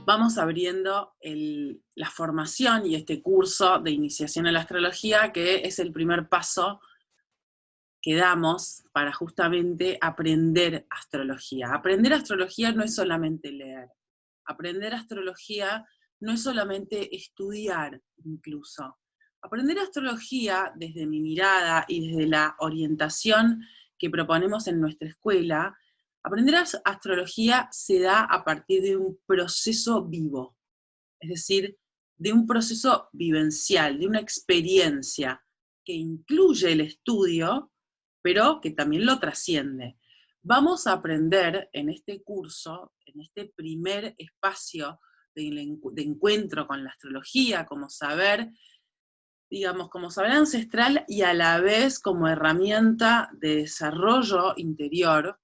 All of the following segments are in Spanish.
vamos abriendo la formación y este curso de iniciación a la astrología, que es el primer paso que damos para justamente aprender astrología. Aprender astrología no es solamente leer. Aprender astrología no es solamente estudiar, incluso. Aprender astrología, desde mi mirada y desde la orientación que proponemos en nuestra escuela, aprender astrología se da a partir de un proceso vivo, es decir, de un proceso vivencial, de una experiencia que incluye el estudio, pero que también lo trasciende. Vamos a aprender en este curso, en este primer espacio de encuentro con la astrología, como saber, digamos, como saber ancestral y a la vez como herramienta de desarrollo interior,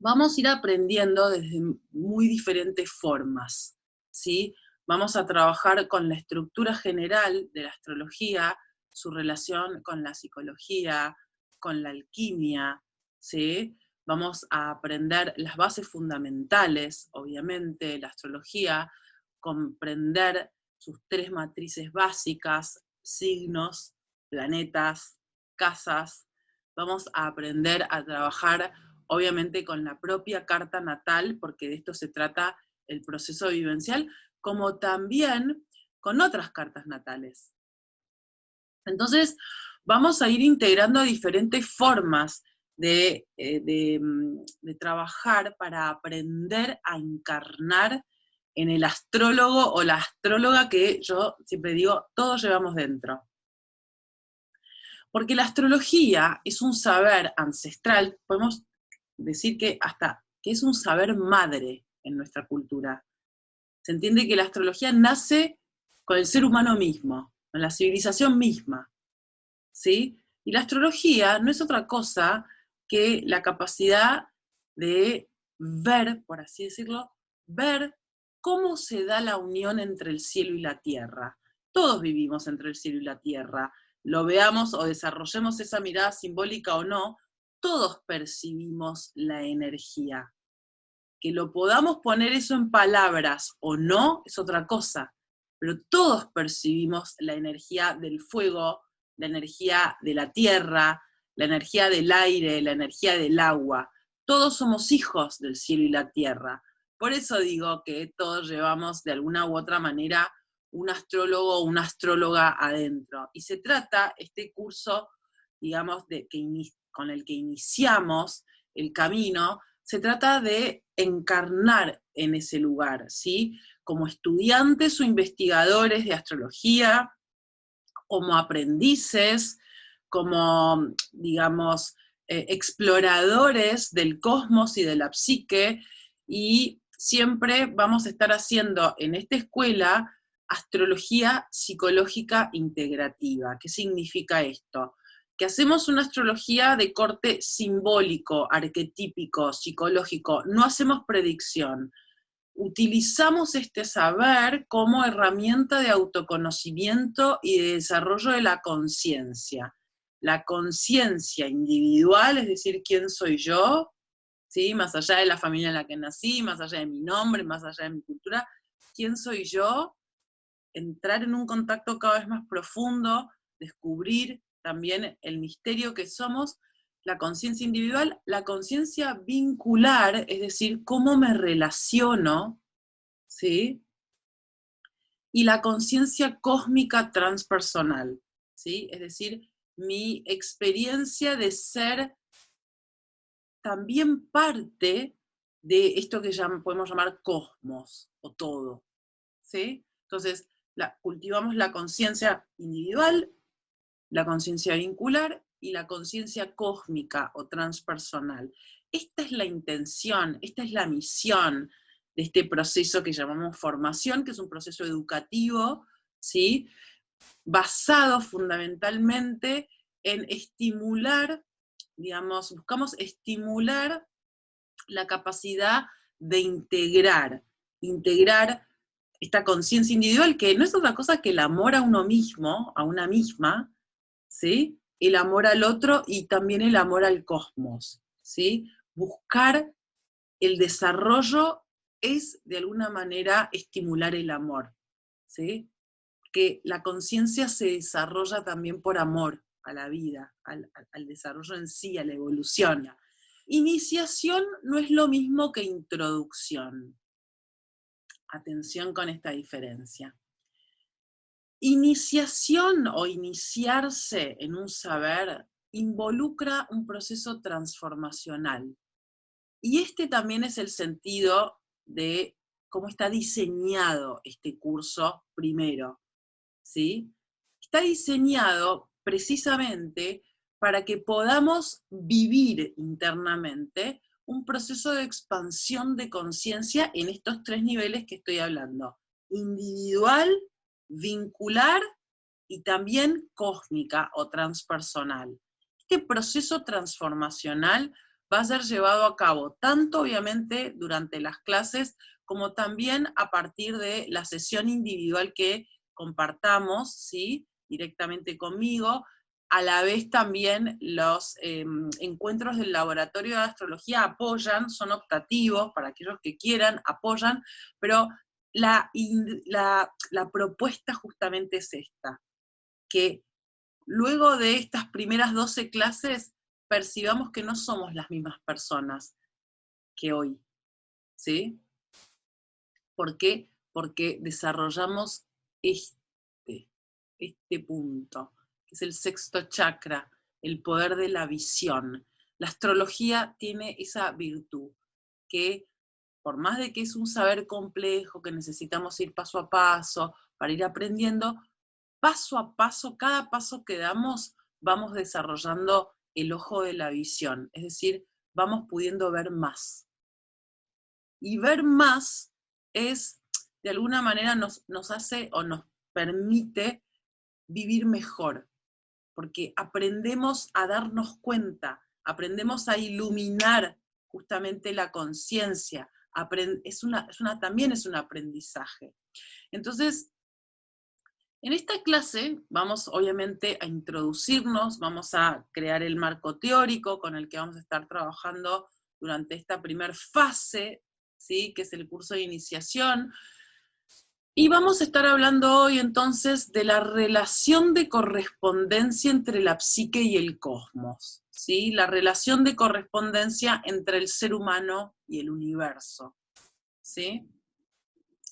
vamos a ir aprendiendo desde muy diferentes formas, ¿sí? Vamos a trabajar con la estructura general de la astrología, su relación con la psicología, con la alquimia, ¿sí? Vamos a aprender las bases fundamentales, obviamente, de la astrología, comprender sus tres matrices básicas, signos, planetas, casas. Vamos a aprender a trabajar obviamente con la propia carta natal, porque de esto se trata el proceso vivencial, como también con otras cartas natales. Entonces, vamos a ir integrando diferentes formas de trabajar para aprender a encarnar en el astrólogo o la astróloga que yo siempre digo, todos llevamos dentro. Porque la astrología es un saber ancestral, podemos decir que hasta que es un saber madre en nuestra cultura. Se entiende que la astrología nace con el ser humano mismo, con la civilización misma, ¿sí? Y la astrología no es otra cosa que la capacidad de ver, por así decirlo, ver cómo se da la unión entre el cielo y la tierra. Todos vivimos entre el cielo y la tierra, lo veamos o desarrollemos esa mirada simbólica o no, todos percibimos la energía. Que lo podamos poner eso en palabras o no es otra cosa, pero todos percibimos la energía del fuego, la energía de la tierra, la energía del aire, la energía del agua. Todos somos hijos del cielo y la tierra. Por eso digo que todos llevamos de alguna u otra manera un astrólogo o una astróloga adentro. Y se trata, este curso, digamos, con el que iniciamos el camino, se trata de encarnar en ese lugar, ¿sí? Como estudiantes o investigadores de astrología, como aprendices, como, digamos, exploradores del cosmos y de la psique, y siempre vamos a estar haciendo en esta escuela astrología psicológica integrativa. ¿Qué significa esto? Que hacemos una astrología de corte simbólico, arquetípico, psicológico, no hacemos predicción. Utilizamos este saber como herramienta de autoconocimiento y de desarrollo de la conciencia. La conciencia individual, es decir, quién soy yo, ¿sí? Más allá de la familia en la que nací, más allá de mi nombre, más allá de mi cultura, quién soy yo, entrar en un contacto cada vez más profundo, descubrir también el misterio que somos, la conciencia individual, la conciencia vincular, es decir, cómo me relaciono, ¿sí? Y la conciencia cósmica transpersonal, ¿sí? Es decir, mi experiencia de ser también parte de esto que podemos llamar cosmos, o todo, ¿sí? Entonces, cultivamos la conciencia individual, la conciencia vincular y la conciencia cósmica o transpersonal. Esta es la intención, esta es la misión de este proceso que llamamos formación, que es un proceso educativo, ¿sí? Basado fundamentalmente en estimular, digamos, buscamos estimular la capacidad de integrar esta conciencia individual, que no es otra cosa que el amor a uno mismo, a una misma, ¿sí? El amor al otro y también el amor al cosmos, ¿sí? Buscar el desarrollo es de alguna manera estimular el amor, ¿sí? Que la conciencia se desarrolla también por amor a la vida, al desarrollo en sí, a la evolución. Iniciación no es lo mismo que introducción. Atención con esta diferencia. Iniciación o iniciarse en un saber involucra un proceso transformacional. Y este también es el sentido de cómo está diseñado este curso primero, ¿sí? Está diseñado precisamente para que podamos vivir internamente un proceso de expansión de conciencia en estos 3 niveles que estoy hablando: individual, vincular y también cósmica o transpersonal. Este proceso transformacional va a ser llevado a cabo tanto obviamente durante las clases como también a partir de la sesión individual que compartamos, ¿sí?, directamente conmigo. A la vez también los encuentros del laboratorio de astrología apoyan, son optativos para aquellos que quieran, apoyan, pero la propuesta justamente es esta, que luego de estas primeras 12 clases percibamos que no somos las mismas personas que hoy, ¿sí? ¿Por qué? Porque desarrollamos este punto, que es el 6º chakra, el poder de la visión. La astrología tiene esa virtud, que por más de que es un saber complejo, que necesitamos ir paso a paso para ir aprendiendo, paso a paso, cada paso que damos, vamos desarrollando el ojo de la visión, es decir, vamos pudiendo ver más. Y ver más es, de alguna manera, nos hace o nos permite vivir mejor, porque aprendemos a darnos cuenta, aprendemos a iluminar justamente la conciencia, también es un aprendizaje. Entonces, en esta clase vamos obviamente a introducirnos, vamos a crear el marco teórico con el que vamos a estar trabajando durante esta primera fase, ¿sí?, que es el curso de iniciación. Y vamos a estar hablando hoy entonces de la relación de correspondencia entre la psique y el cosmos, ¿sí? La relación de correspondencia entre el ser humano y el universo, ¿sí?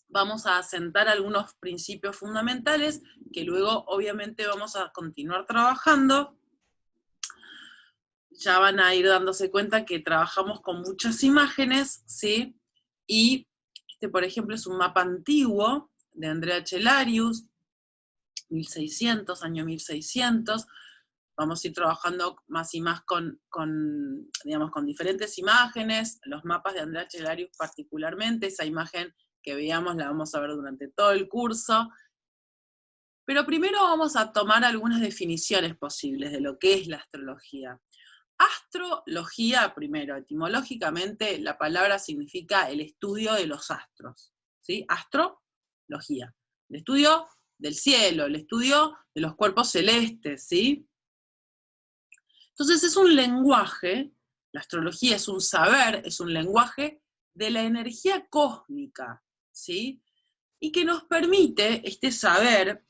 Vamos a asentar algunos principios fundamentales que luego obviamente vamos a continuar trabajando. Ya van a ir dándose cuenta que trabajamos con muchas imágenes, ¿sí? Y este, por ejemplo, es un mapa antiguo de Andrea Cellarius, 1600, año 1600. Vamos a ir trabajando más y más digamos, con diferentes imágenes, los mapas de Andrea Cellarius particularmente. Esa imagen que veamos la vamos a ver durante todo el curso. Pero primero vamos a tomar algunas definiciones posibles de lo que es la astrología. Astrología, primero, etimológicamente, la palabra significa el estudio de los astros, ¿sí? Astrología, el estudio del cielo, el estudio de los cuerpos celestes, ¿sí? Entonces es un lenguaje, la astrología es un saber, es un lenguaje de la energía cósmica, ¿sí? Y que nos permite este saber,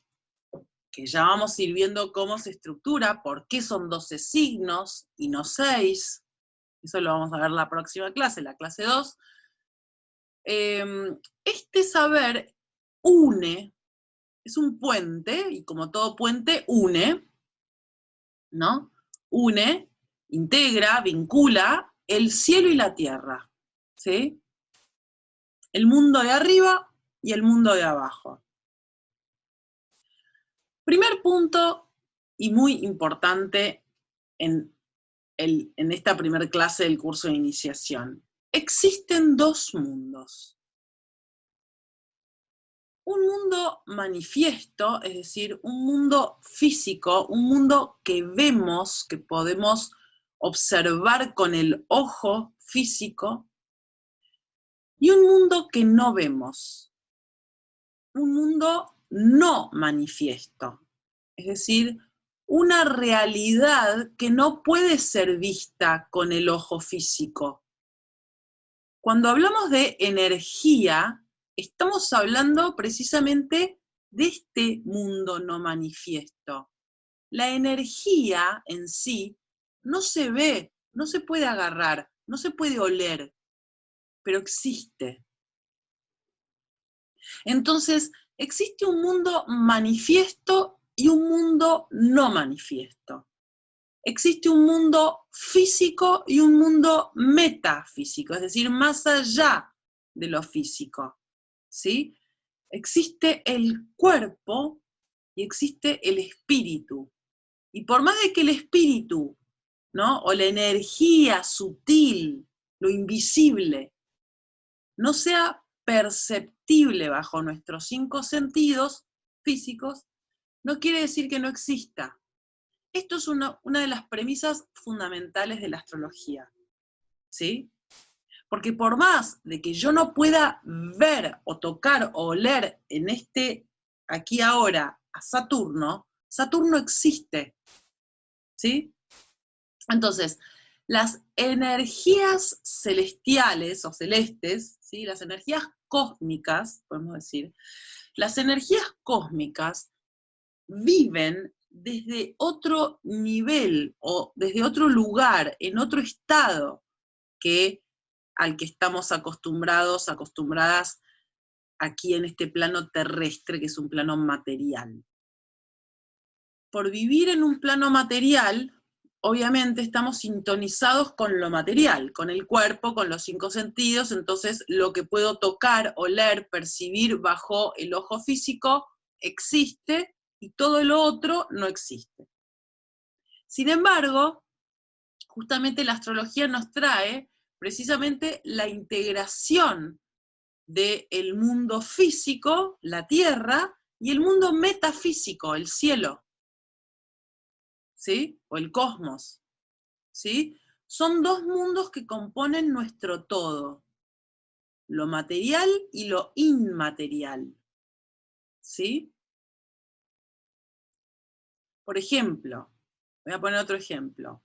que ya vamos a ir viendo cómo se estructura, por qué son 12 signos y no 6, eso lo vamos a ver en la próxima clase, la clase 2. Este saber une, es un puente, y como todo puente, une, ¿no? Une, integra, vincula el cielo y la tierra, ¿sí? El mundo de arriba y el mundo de abajo. Primer punto, y muy importante en esta primera clase del curso de iniciación. Existen 2 mundos. Un mundo manifiesto, es decir, un mundo físico, un mundo que vemos, que podemos observar con el ojo físico, y un mundo que no vemos, un mundo no manifiesto, es decir, una realidad que no puede ser vista con el ojo físico. cuando hablamos de energía, estamos hablando precisamente de este mundo no manifiesto. La energía en sí no se ve, no se puede agarrar, no se puede oler, pero existe. Entonces, existe un mundo manifiesto y un mundo no manifiesto. Existe un mundo físico y un mundo metafísico, es decir, más allá de lo físico, ¿sí? Existe el cuerpo y existe el espíritu. Y por más de que el espíritu, ¿no? O la energía sutil, lo invisible, no sea perceptible bajo nuestros 5 sentidos físicos, no quiere decir que no exista. Esto es una de las premisas fundamentales de la astrología, ¿sí? Porque por más de que yo no pueda ver o tocar o oler en este aquí ahora a Saturno, Saturno existe, ¿sí? Entonces, las energías celestiales o celestes, ¿sí? Las energías cósmicas, podemos decir, las energías cósmicas viven desde otro nivel o desde otro lugar, en otro estado al que estamos acostumbradas aquí en este plano terrestre, que es un plano material. Por vivir en un plano material, obviamente estamos sintonizados con lo material, con el cuerpo, con los 5 sentidos, entonces lo que puedo tocar, oler, percibir bajo el ojo físico existe y todo lo otro no existe. Sin embargo, justamente la astrología nos trae precisamente la integración del mundo físico, la Tierra, y el mundo metafísico, el cielo, ¿sí? O el cosmos, ¿sí? Son 2 mundos que componen nuestro todo, lo material y lo inmaterial, ¿sí? Por ejemplo, voy a poner otro ejemplo.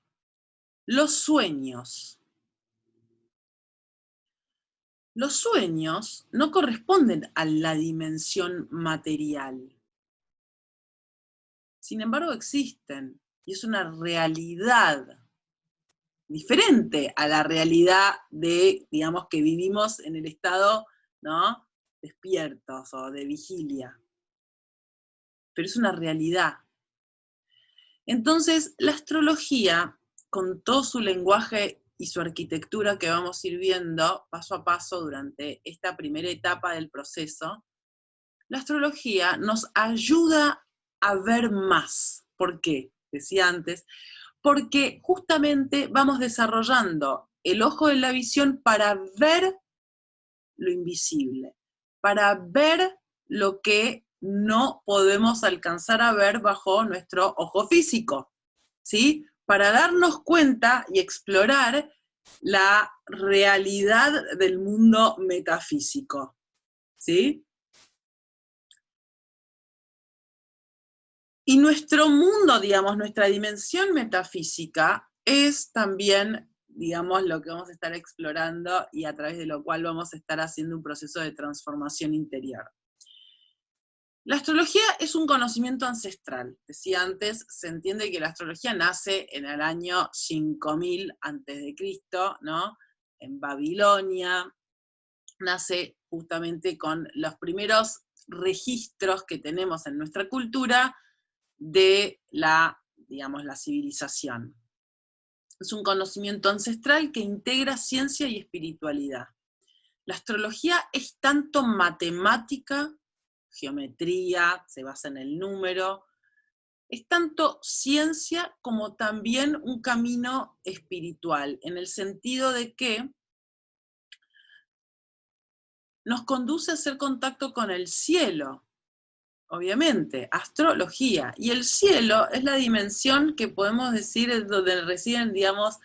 Los sueños. Los sueños no corresponden a la dimensión material. Sin embargo, existen, y es una realidad diferente a la realidad de, digamos, que vivimos en el estado, ¿no?, despiertos o de vigilia. Pero es una realidad. Entonces, la astrología, con todo su lenguaje y su arquitectura que vamos a ir viendo paso a paso durante esta primera etapa del proceso, la astrología nos ayuda a ver más. ¿Por qué? Decía antes, porque justamente vamos desarrollando el ojo de la visión para ver lo invisible, para ver lo que no podemos alcanzar a ver bajo nuestro ojo físico, ¿sí? Para darnos cuenta y explorar la realidad del mundo metafísico, ¿sí? Y nuestro mundo, digamos, nuestra dimensión metafísica es también, digamos, lo que vamos a estar explorando y a través de lo cual vamos a estar haciendo un proceso de transformación interior. La astrología es un conocimiento ancestral. Decía antes, se entiende que la astrología nace en el año 5000 a.C., ¿no? En Babilonia, nace justamente con los primeros registros que tenemos en nuestra cultura de la, digamos, la civilización. Es un conocimiento ancestral que integra ciencia y espiritualidad. La astrología es tanto matemática, geometría, se basa en el número, es tanto ciencia como también un camino espiritual, en el sentido de que nos conduce a hacer contacto con el cielo, obviamente, astrología. Y el cielo es la dimensión que podemos decir es donde residen, digamos,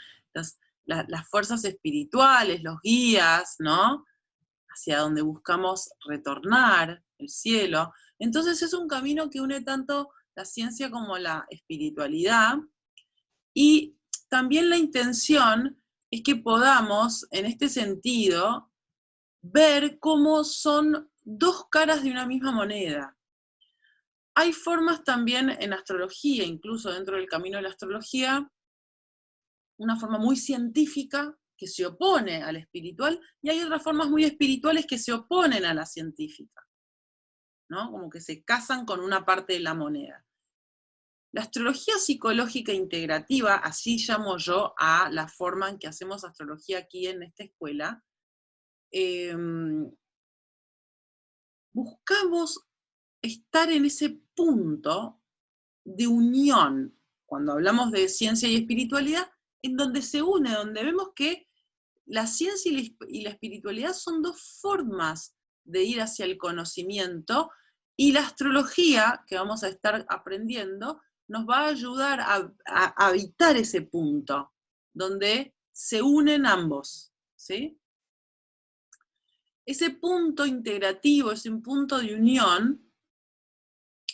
las fuerzas espirituales, los guías, ¿no? Hacia donde buscamos retornar, el cielo. Entonces es un camino que une tanto la ciencia como la espiritualidad, y también la intención es que podamos, en este sentido, ver cómo son dos caras de una misma moneda. Hay formas también en astrología, incluso dentro del camino de la astrología, una forma muy científica que se opone al espiritual, y hay otras formas muy espirituales que se oponen a la científica, ¿no? Como que se casan con una parte de la moneda. La astrología psicológica integrativa, así llamo yo a la forma en que hacemos astrología aquí en esta escuela, buscamos estar en ese punto de unión, cuando hablamos de ciencia y espiritualidad, en donde se une, donde vemos que la ciencia y la espiritualidad son dos formas de ir hacia el conocimiento, y la astrología, que vamos a estar aprendiendo, nos va a ayudar a habitar ese punto, donde se unen ambos, ¿sí? Ese punto integrativo, ese punto de unión,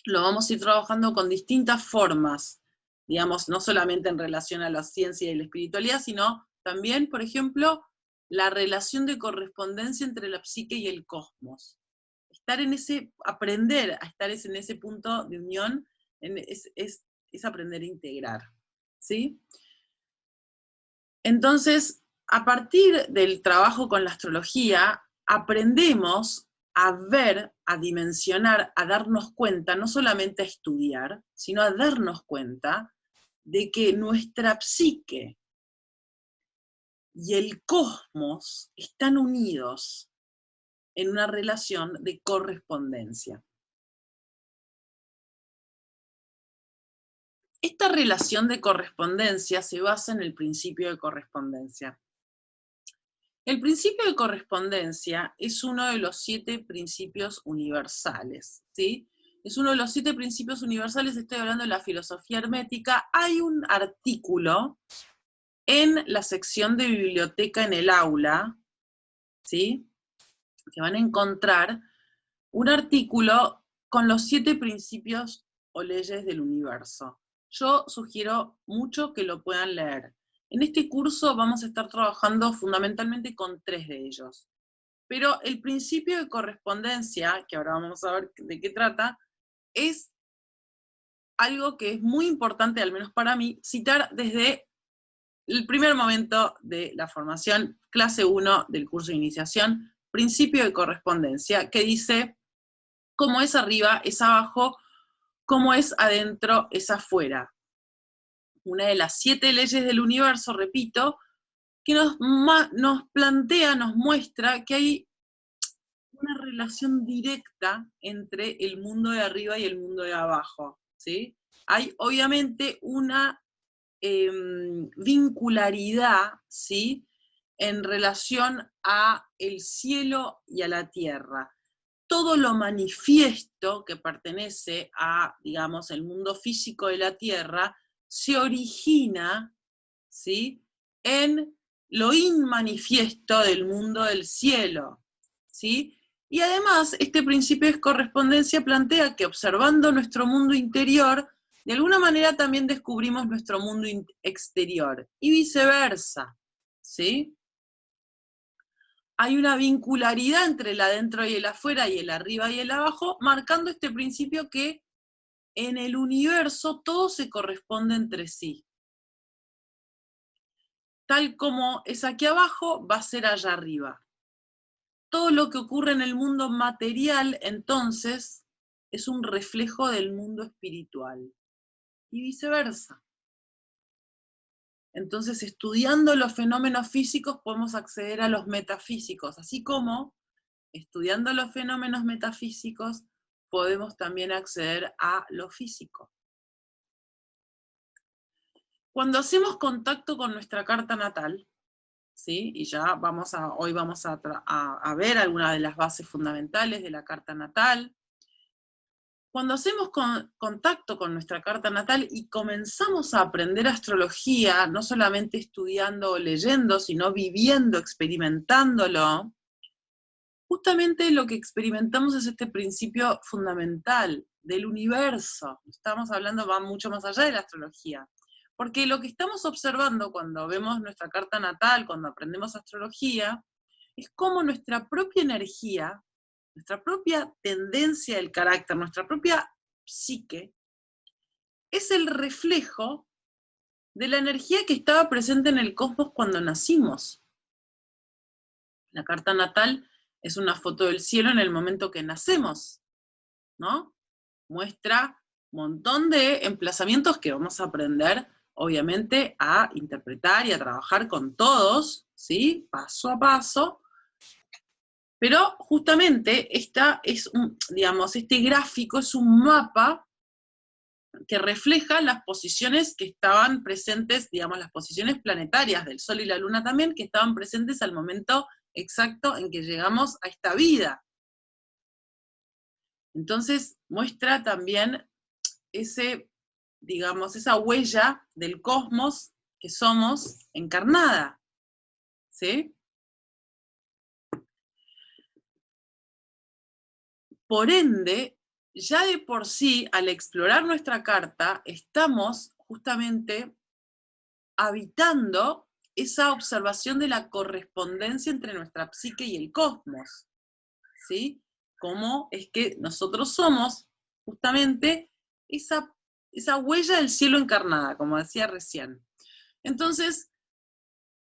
lo vamos a ir trabajando con distintas formas, digamos, no solamente en relación a la ciencia y la espiritualidad, sino también, por ejemplo, la relación de correspondencia entre la psique y el cosmos. Aprender a estar en ese punto de unión es aprender a integrar, ¿sí? Entonces, a partir del trabajo con la astrología, aprendemos a ver, a dimensionar, a darnos cuenta, no solamente a estudiar, sino a darnos cuenta de que nuestra psique y el cosmos están unidos en una relación de correspondencia. Esta relación de correspondencia se basa en el principio de correspondencia. El principio de correspondencia es uno de los 7 principios universales, ¿sí? Es uno de los 7 principios universales, estoy hablando de la filosofía hermética. Hay un artículo en la sección de biblioteca en el aula, ¿sí? Que van a encontrar un artículo con los 7 principios o leyes del universo. Yo sugiero mucho que lo puedan leer. En este curso vamos a estar trabajando fundamentalmente con 3 de ellos. Pero el principio de correspondencia, que ahora vamos a ver de qué trata, es algo que es muy importante, al menos para mí, citar desde el primer momento de la formación, clase 1 del curso de iniciación, principio de correspondencia, que dice: como es arriba, es abajo, como es adentro, es afuera. Una de las 7 leyes del universo, repito, que nos plantea, nos muestra que hay una relación directa entre el mundo de arriba y el mundo de abajo, ¿sí? Hay obviamente una vincularidad, ¿sí?, en relación a el cielo y a la tierra. Todo lo manifiesto que pertenece a, digamos, el mundo físico de la tierra, se origina, ¿sí?, en lo inmanifiesto del mundo del cielo, ¿sí? Y además, este principio de correspondencia plantea que observando nuestro mundo interior, de alguna manera también descubrimos nuestro mundo exterior, y viceversa, ¿sí? Hay una vincularidad entre el adentro y el afuera, y el arriba y el abajo, marcando este principio que en el universo todo se corresponde entre sí. Tal como es aquí abajo, va a ser allá arriba. Todo lo que ocurre en el mundo material, entonces, es un reflejo del mundo espiritual, y viceversa. Entonces, estudiando los fenómenos físicos podemos acceder a los metafísicos, así como estudiando los fenómenos metafísicos podemos también acceder a lo físico. Cuando hacemos contacto con nuestra carta natal, ¿sí? Y ya hoy vamos a ver algunas de las bases fundamentales de la carta natal. Cuando hacemos contacto con nuestra carta natal y comenzamos a aprender astrología, no solamente estudiando o leyendo, sino viviendo, experimentándolo, justamente lo que experimentamos es este principio fundamental del universo. Estamos hablando, va mucho más allá de la astrología. Porque lo que estamos observando cuando vemos nuestra carta natal, cuando aprendemos astrología, es cómo nuestra propia energía, nuestra propia tendencia del carácter, nuestra propia psique, es el reflejo de la energía que estaba presente en el cosmos cuando nacimos. La carta natal es una foto del cielo en el momento que nacemos, ¿no? Muestra un montón de emplazamientos que vamos a aprender, obviamente, a interpretar y a trabajar con todos, ¿sí? Paso a paso. Pero justamente este gráfico es un mapa que refleja las posiciones que estaban presentes, digamos, las posiciones planetarias del Sol y la Luna también, que estaban presentes al momento exacto en que llegamos a esta vida. Entonces, muestra también esa huella del cosmos que somos encarnada, ¿sí? Por ende, ya de por sí, al explorar nuestra carta, estamos justamente habitando esa observación de la correspondencia entre nuestra psique y el cosmos, ¿sí? Cómo es que nosotros somos justamente esa huella del cielo encarnada, como decía recién. Entonces,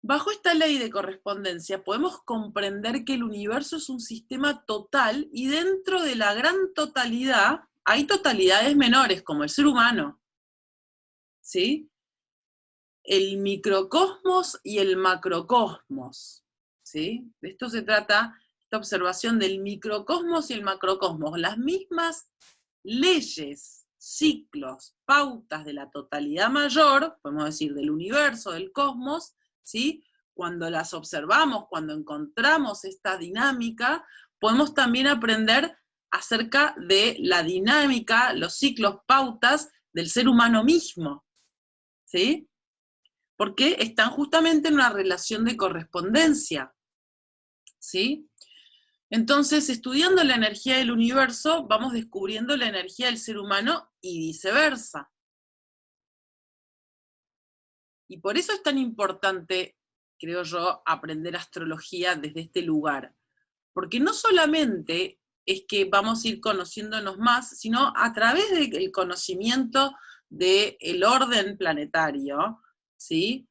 bajo esta ley de correspondencia podemos comprender que el universo es un sistema total y dentro de la gran totalidad hay totalidades menores, como el ser humano, ¿sí? El microcosmos y el macrocosmos, ¿sí? De esto se trata esta observación del microcosmos y el macrocosmos, las mismas leyes, ciclos, pautas de la totalidad mayor, podemos decir del universo, del cosmos, ¿sí? Cuando las observamos, cuando encontramos esta dinámica, podemos también aprender acerca de la dinámica, los ciclos, pautas del ser humano mismo, ¿sí? Porque están justamente en una relación de correspondencia, ¿sí? Entonces, estudiando la energía del universo, vamos descubriendo la energía del ser humano y viceversa. Y por eso es tan importante, creo yo, aprender astrología desde este lugar. Porque no solamente es que vamos a ir conociéndonos más, sino a través del conocimiento del orden planetario, ¿sí?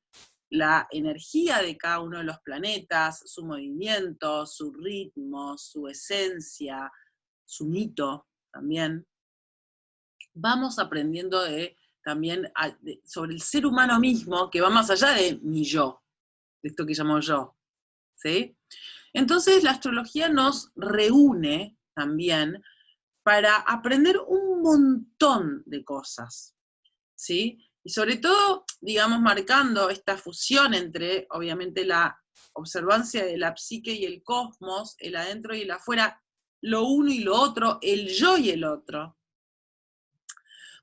La energía de cada uno de los planetas, su movimiento, su ritmo, su esencia, su mito también. Vamos aprendiendo también sobre el ser humano mismo, que va más allá de mi yo, de esto que llamo yo, ¿sí? Entonces la astrología nos reúne también para aprender un montón de cosas, ¿sí? Y sobre todo, digamos, marcando esta fusión entre, obviamente, la observancia de la psique y el cosmos, el adentro y el afuera, lo uno y lo otro, el yo y el otro.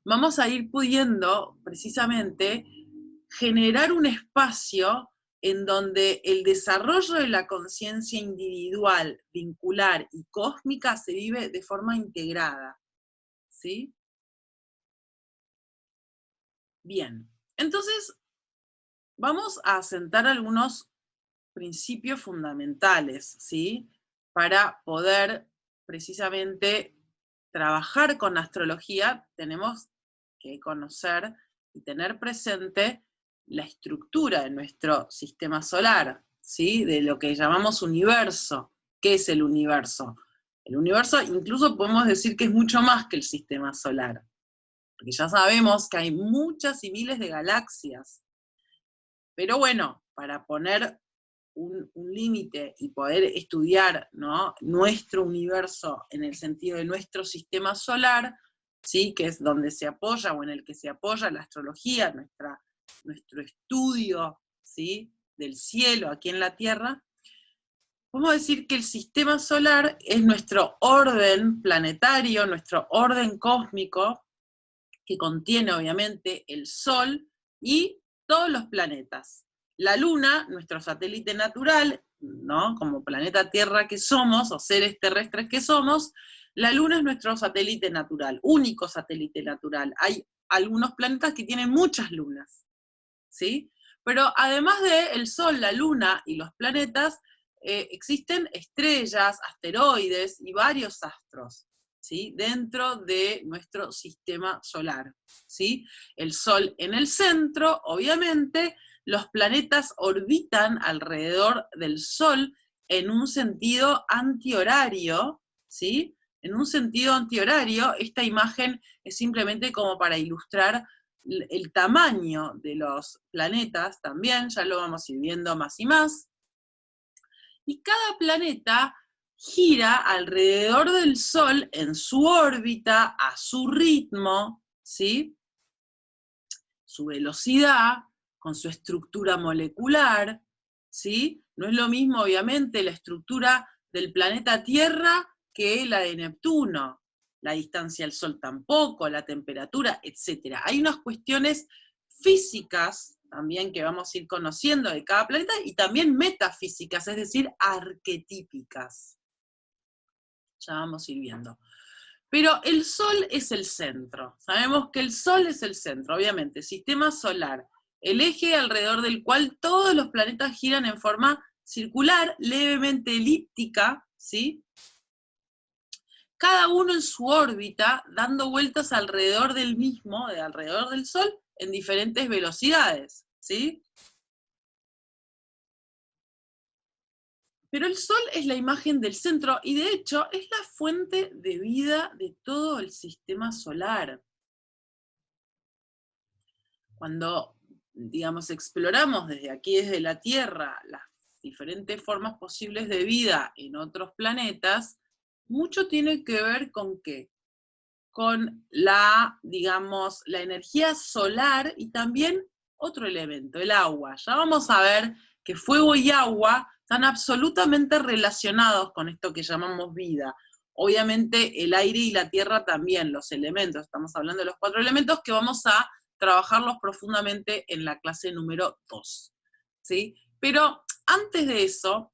Vamos a ir pudiendo, precisamente, generar un espacio en donde el desarrollo de la conciencia individual, vincular y cósmica se vive de forma integrada, ¿sí? Bien, entonces vamos a asentar algunos principios fundamentales, ¿sí? Para poder precisamente trabajar con astrología, tenemos que conocer y tener presente la estructura de nuestro sistema solar, ¿sí? De lo que llamamos universo. ¿Qué es el universo? El universo incluso podemos decir que es mucho más que el sistema solar, porque ya sabemos que hay muchas y miles de galaxias. Pero bueno, para poner un límite y poder estudiar, ¿no?, nuestro universo en el sentido de nuestro sistema solar, ¿sí?, que es donde se apoya o en el que se apoya la astrología, nuestro estudio, ¿sí?, del cielo aquí en la Tierra, podemos decir que el sistema solar es nuestro orden planetario, nuestro orden cósmico, que contiene obviamente el Sol y todos los planetas. La Luna, nuestro satélite natural, ¿no?, como planeta Tierra que somos, o seres terrestres que somos, la Luna es nuestro satélite natural, único satélite natural. Hay algunos planetas que tienen muchas lunas, ¿sí? Pero además del Sol, la Luna y los planetas, existen estrellas, asteroides y varios astros, ¿sí? Dentro de nuestro sistema solar, ¿sí? El Sol en el centro, obviamente, los planetas orbitan alrededor del Sol en un sentido antihorario, ¿sí? En un sentido antihorario, esta imagen es simplemente como para ilustrar el tamaño de los planetas también, ya lo vamos a ir viendo más y más. Y cada planeta gira alrededor del Sol en su órbita, a su ritmo, ¿sí? Su velocidad, con su estructura molecular, ¿sí? No es lo mismo, obviamente, la estructura del planeta Tierra que la de Neptuno. La distancia al Sol tampoco, la temperatura, etc. Hay unas cuestiones físicas también que vamos a ir conociendo de cada planeta y también metafísicas, es decir, arquetípicas. Ya vamos a ir viendo. Pero el Sol es el centro. Sabemos que el Sol es el centro, obviamente. Sistema solar, el eje alrededor del cual todos los planetas giran en forma circular, levemente elíptica, ¿sí? Cada uno en su órbita, dando vueltas alrededor del mismo, alrededor del Sol, en diferentes velocidades, ¿sí? Pero el Sol es la imagen del centro y de hecho es la fuente de vida de todo el sistema solar. Cuando, digamos, exploramos desde aquí, desde la Tierra, las diferentes formas posibles de vida en otros planetas, mucho tiene que ver con qué, con la, digamos, la energía solar y también otro elemento, el agua. Ya vamos a ver que fuego y agua están absolutamente relacionados con esto que llamamos vida. Obviamente el aire y la tierra también, los elementos, estamos hablando de los 4 elementos que vamos a trabajarlos profundamente en la clase número 2. ¿Sí? Pero antes de eso,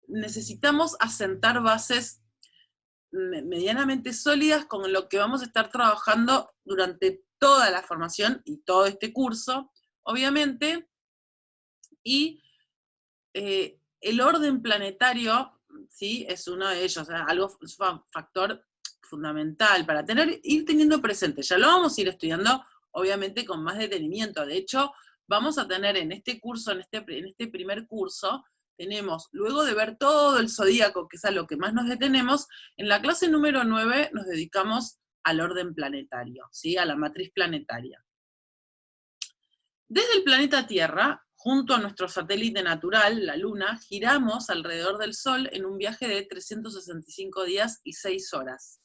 necesitamos asentar bases medianamente sólidas con lo que vamos a estar trabajando durante toda la formación y todo este curso, obviamente, y el orden planetario, ¿sí? Es uno de ellos, es un factor fundamental para ir teniendo presente. Ya lo vamos a ir estudiando, obviamente, con más detenimiento. De hecho, vamos a tener en este curso, en este primer curso, tenemos, luego de ver todo el zodíaco, que es a lo que más nos detenemos, en la clase número 9 nos dedicamos al orden planetario, ¿sí? A la matriz planetaria. Desde el planeta Tierra, junto a nuestro satélite natural, la Luna, giramos alrededor del Sol en un viaje de 365 días y 6 horas.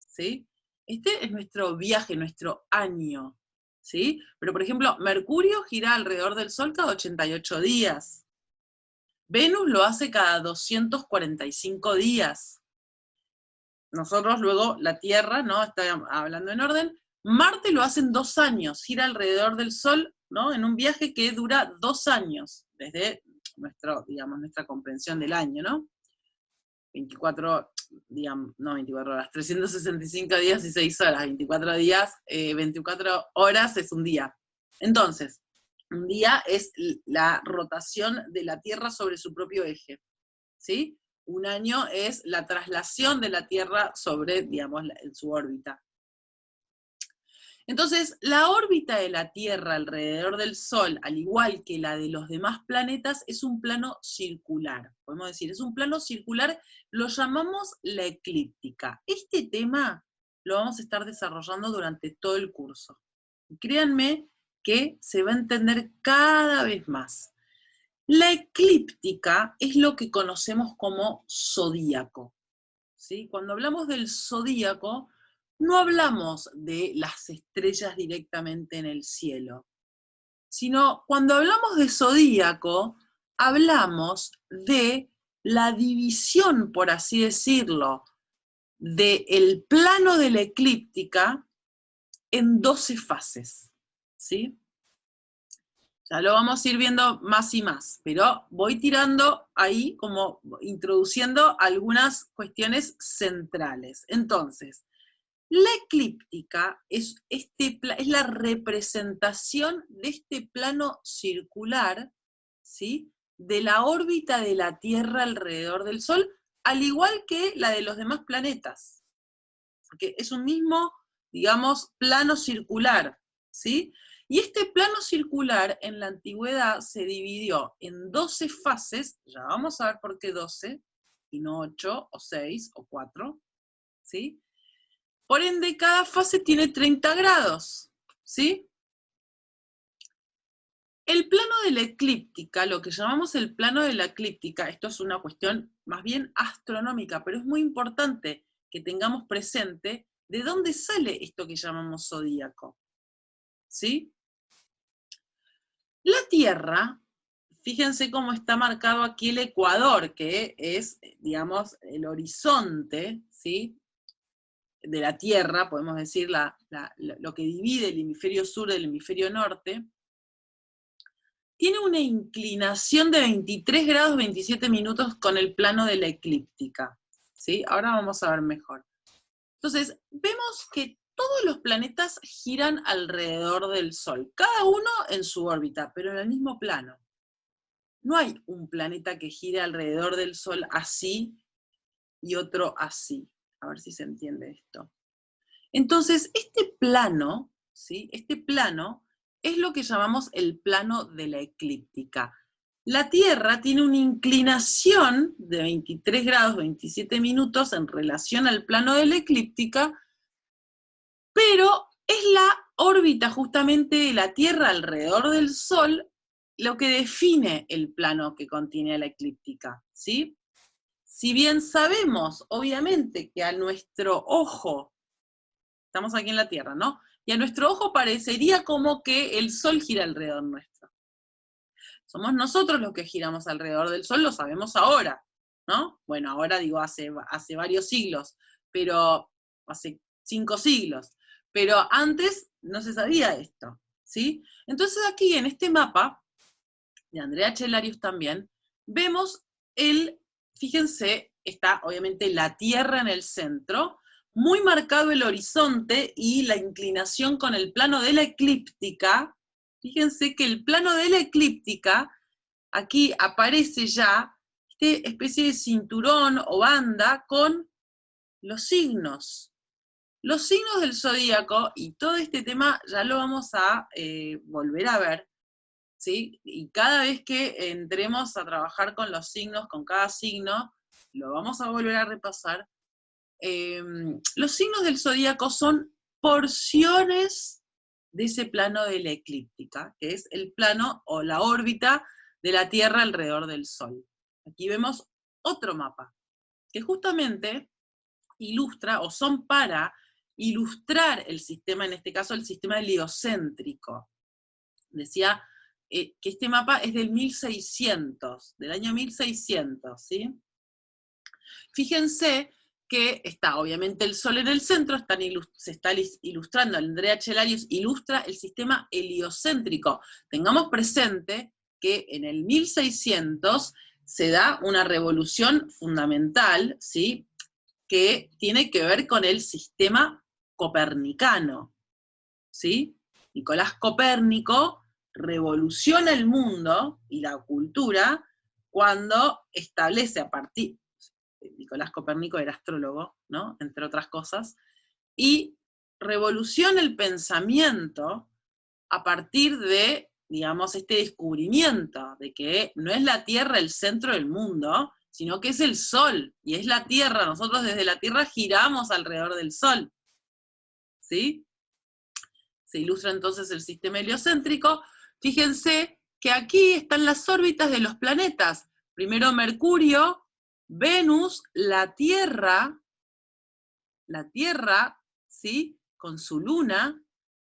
¿Sí? Este es nuestro viaje, nuestro año. ¿Sí? Pero, por ejemplo, Mercurio gira alrededor del Sol cada 88 días. Venus lo hace cada 245 días. Nosotros luego, la Tierra, ¿no? Está hablando en orden. Marte lo hace en 2 años, gira alrededor del Sol, ¿no? En un viaje que dura 2 años, desde nuestra comprensión del año, ¿no? 24, digamos, no 24 horas, 365 días y 6 horas, 24 días, 24 horas es un día. Entonces, un día es la rotación de la Tierra sobre su propio eje, ¿sí? Un año es la traslación de la Tierra sobre, digamos, en su órbita. Entonces, la órbita de la Tierra alrededor del Sol, al igual que la de los demás planetas, es un plano circular. Podemos decir, es un plano circular, lo llamamos la eclíptica. Este tema lo vamos a estar desarrollando durante todo el curso. Y créanme que se va a entender cada vez más. La eclíptica es lo que conocemos como zodíaco, ¿sí? Cuando hablamos del zodíaco, no hablamos de las estrellas directamente en el cielo, sino cuando hablamos de zodíaco, hablamos de la división, por así decirlo, del plano de la eclíptica en 12 fases, ¿sí? Ya lo vamos a ir viendo más y más, pero voy tirando ahí como introduciendo algunas cuestiones centrales. Entonces, La eclíptica es la representación de este plano circular, ¿sí?, de la órbita de la Tierra alrededor del Sol, al igual que la de los demás planetas. Porque es un mismo, digamos, plano circular, ¿sí? Y este plano circular en la antigüedad se dividió en 12 fases, ya vamos a ver por qué 12, y no 8, o 6, o 4, ¿sí? Por ende, cada fase tiene 30 grados, ¿sí? El plano de la eclíptica, lo que llamamos el plano de la eclíptica, esto es una cuestión más bien astronómica, pero es muy importante que tengamos presente de dónde sale esto que llamamos zodíaco, ¿sí? La Tierra, fíjense cómo está marcado aquí el ecuador, que es, digamos, el horizonte, ¿sí?, de la Tierra, podemos decir lo que divide el hemisferio sur del hemisferio norte, tiene una inclinación de 23 grados 27 minutos con el plano de la eclíptica, ¿sí? Ahora vamos a ver mejor. Entonces, vemos que todos los planetas giran alrededor del Sol, cada uno en su órbita, pero en el mismo plano. No hay un planeta que gire alrededor del Sol así y otro así. A ver si se entiende esto. Entonces, este plano, ¿sí?, este plano es lo que llamamos el plano de la eclíptica. La Tierra tiene una inclinación de 23 grados 27 minutos en relación al plano de la eclíptica, pero es la órbita justamente de la Tierra alrededor del Sol lo que define el plano que contiene la eclíptica, ¿sí? Si bien sabemos, obviamente, que a nuestro ojo, estamos aquí en la Tierra, ¿no?, y a nuestro ojo parecería como que el Sol gira alrededor nuestro. Somos nosotros los que giramos alrededor del Sol, lo sabemos ahora, ¿no? Bueno, ahora digo hace varios siglos, pero hace 5 siglos. Pero antes no se sabía esto, ¿sí? Entonces aquí en este mapa, de Andrea Cellarius también, vemos fíjense, está obviamente la Tierra en el centro, muy marcado el horizonte y la inclinación con el plano de la eclíptica. Fíjense que el plano de la eclíptica, aquí aparece ya esta especie de cinturón o banda con los signos. Los signos del zodíaco, y todo este tema ya lo vamos a volver a ver, ¿sí? Y cada vez que entremos a trabajar con los signos, con cada signo, lo vamos a volver a repasar. Los signos del zodíaco son porciones de ese plano de la eclíptica, que es el plano o la órbita de la Tierra alrededor del Sol. Aquí vemos otro mapa, que justamente ilustra, o son para ilustrar el sistema, en este caso el sistema heliocéntrico. Decía que este mapa es del 1600, del año 1600, ¿sí? Fíjense que está obviamente el Sol en el centro, se está ilustrando, Andrea Cellarius ilustra el sistema heliocéntrico. Tengamos presente que en el 1600 se da una revolución fundamental, ¿sí?, que tiene que ver con el sistema copernicano, ¿sí? Nicolás Copérnico revoluciona el mundo y la cultura cuando establece Nicolás Copérnico era astrólogo, ¿no?, entre otras cosas, y revoluciona el pensamiento a partir de, digamos, este descubrimiento de que no es la Tierra el centro del mundo, sino que es el Sol, y es la Tierra, nosotros desde la Tierra giramos alrededor del Sol, ¿sí? Se ilustra entonces el sistema heliocéntrico. Fíjense que aquí están las órbitas de los planetas. Primero Mercurio, Venus, la Tierra, ¿sí?, con su luna.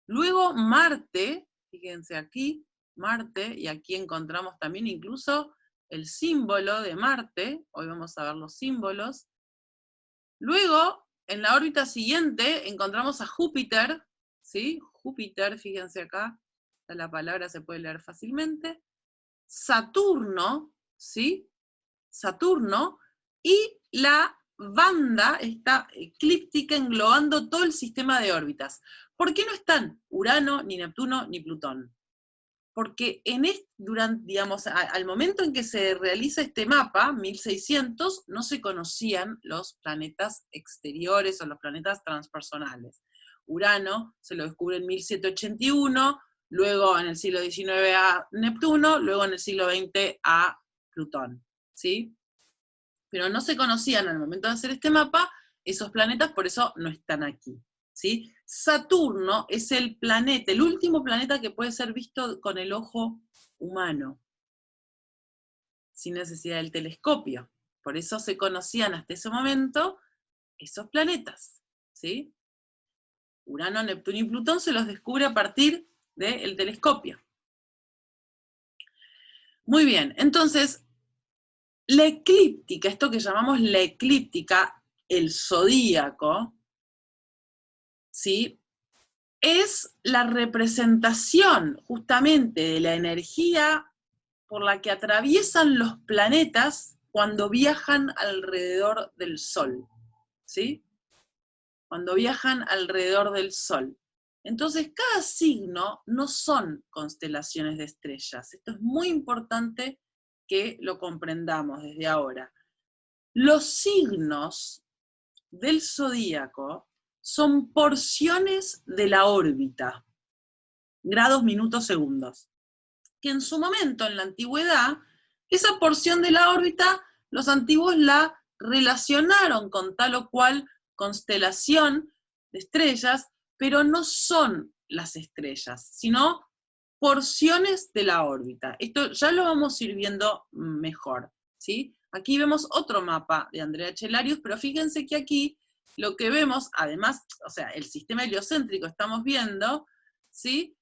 Luego Marte, fíjense aquí, Marte, y aquí encontramos también incluso el símbolo de Marte. Hoy vamos a ver los símbolos. Luego, en la órbita siguiente, encontramos a Júpiter, ¿sí? Júpiter, fíjense acá, la palabra se puede leer fácilmente. Saturno, ¿sí? Saturno, y la banda, esta eclíptica englobando todo el sistema de órbitas. ¿Por qué no están Urano, ni Neptuno, ni Plutón? Porque digamos, al momento en que se realiza este mapa, 1600, no se conocían los planetas exteriores o los planetas transpersonales. Urano se lo descubre en 1781, luego en el siglo XIX a Neptuno, luego en el siglo XX a Plutón, ¿sí? Pero no se conocían al momento de hacer este mapa esos planetas, por eso no están aquí, ¿sí? Saturno es el planeta, el último planeta que puede ser visto con el ojo humano, sin necesidad del telescopio. Por eso se conocían hasta ese momento esos planetas, ¿sí? Urano, Neptuno y Plutón se los descubre a partir del telescopio. Muy bien, entonces, la eclíptica, esto que llamamos la eclíptica, el zodíaco, ¿sí? Es la representación justamente de la energía por la que atraviesan los planetas cuando viajan alrededor del Sol, ¿sí? Cuando viajan alrededor del Sol. Entonces, cada signo no son constelaciones de estrellas. Esto es muy importante que lo comprendamos desde ahora. Los signos del zodíaco son porciones de la órbita, grados, minutos, segundos, que en su momento, en la antigüedad, esa porción de la órbita, los antiguos la relacionaron con tal o cual constelación de estrellas, pero no son las estrellas, sino porciones de la órbita. Esto ya lo vamos a ir viendo mejor, ¿sí? Aquí vemos otro mapa de Andrea Chelarius, pero fíjense que aquí lo que vemos, además, o sea, el sistema heliocéntrico estamos viendo, ¿sí?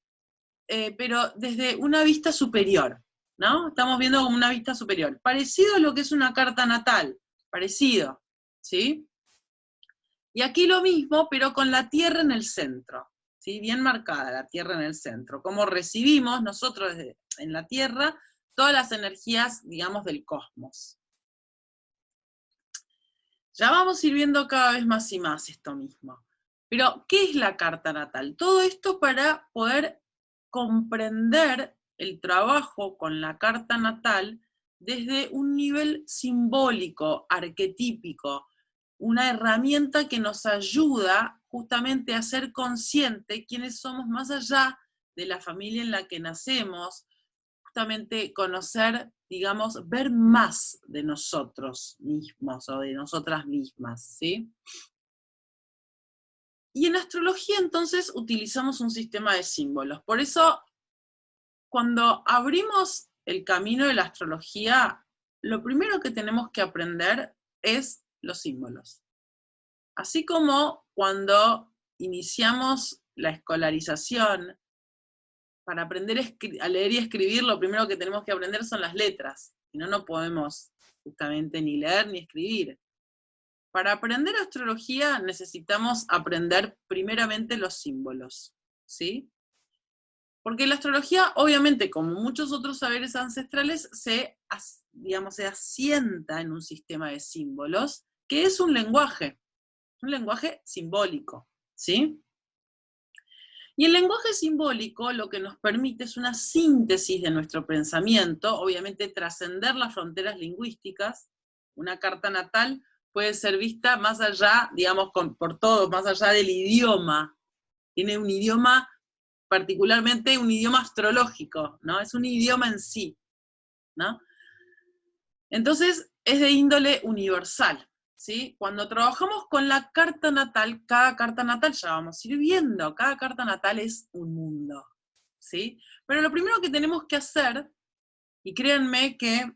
Pero desde una vista superior, ¿no? Estamos viendo como una vista superior. Parecido a lo que es una carta natal, parecido, ¿sí? Y aquí lo mismo, pero con la Tierra en el centro, ¿sí? Bien marcada la Tierra en el centro. Cómo recibimos nosotros en la Tierra todas las energías, digamos, del cosmos. Ya vamos a ir viendo cada vez más y más esto mismo. Pero, ¿qué es la carta natal? Todo esto para poder comprender el trabajo con la carta natal desde un nivel simbólico, arquetípico, una herramienta que nos ayuda justamente a ser consciente quiénes somos más allá de la familia en la que nacemos, justamente conocer, digamos, ver más de nosotros mismos o de nosotras mismas, ¿sí? Y en astrología entonces utilizamos un sistema de símbolos. Por eso, cuando abrimos el camino de la astrología, lo primero que tenemos que aprender es los símbolos. Así como cuando iniciamos la escolarización, para aprender a leer y escribir, lo primero que tenemos que aprender son las letras. Si no, no podemos justamente ni leer ni escribir. Para aprender astrología necesitamos aprender primeramente los símbolos, ¿sí? Porque la astrología, obviamente, como muchos otros saberes ancestrales, digamos, se asienta en un sistema de símbolos, que es un lenguaje simbólico, ¿sí? Y el lenguaje simbólico lo que nos permite es una síntesis de nuestro pensamiento, obviamente trascender las fronteras lingüísticas. Una carta natal puede ser vista más allá, digamos, por todos, más allá del idioma. Tiene un idioma, particularmente un idioma astrológico, ¿no? Es un idioma en sí, ¿no? Entonces, es de índole universal, ¿sí? Cuando trabajamos con la carta natal, cada carta natal, ya vamos a ir viendo, cada carta natal es un mundo, ¿sí? Pero lo primero que tenemos que hacer, y créanme que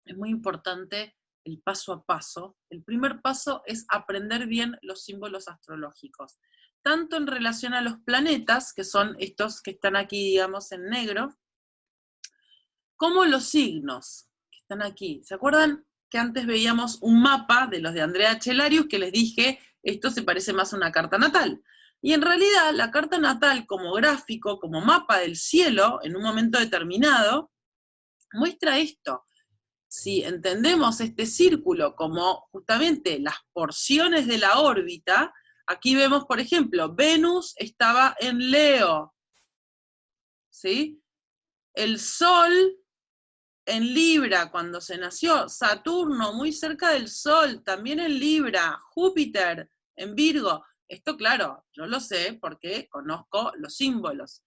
es muy importante el paso a paso, el primer paso es aprender bien los símbolos astrológicos, tanto en relación a los planetas, que son estos que están aquí, digamos, en negro, como los signos, que están aquí. ¿Se acuerdan que antes veíamos un mapa de los de Andrea Chelarius que les dije, esto se parece más a una carta natal? Y en realidad la carta natal como gráfico, como mapa del cielo, en un momento determinado, muestra esto. si entendemos este círculo como justamente las porciones de la órbita, aquí vemos, por ejemplo, Venus estaba en Leo, ¿sí? El Sol en Libra cuando se nació, Saturno muy cerca del Sol, también en Libra, Júpiter en Virgo. Esto, claro, yo lo sé porque conozco los símbolos.